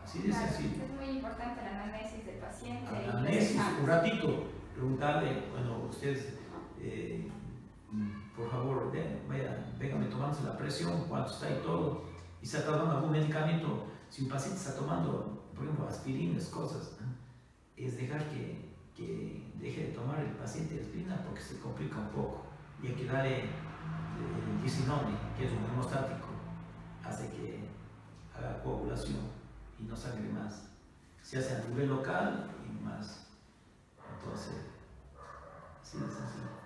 Así de sencillo.
Es muy importante la anamnesis del paciente.
Anamnesis, un ratito, preguntarle, bueno, ustedes, por favor, véngame tomándose la presión, cuánto está y todo. Y se está tomando algún medicamento. Si un paciente está tomando, por ejemplo, aspirinas, cosas, es dejar que deje de tomar el paciente aspirina porque se complica un poco. Y hay que darle el disinone, que es un hemostático, hace que haga coagulación y no sangre más. Se hace a nivel local y más. Entonces, así de sencillo.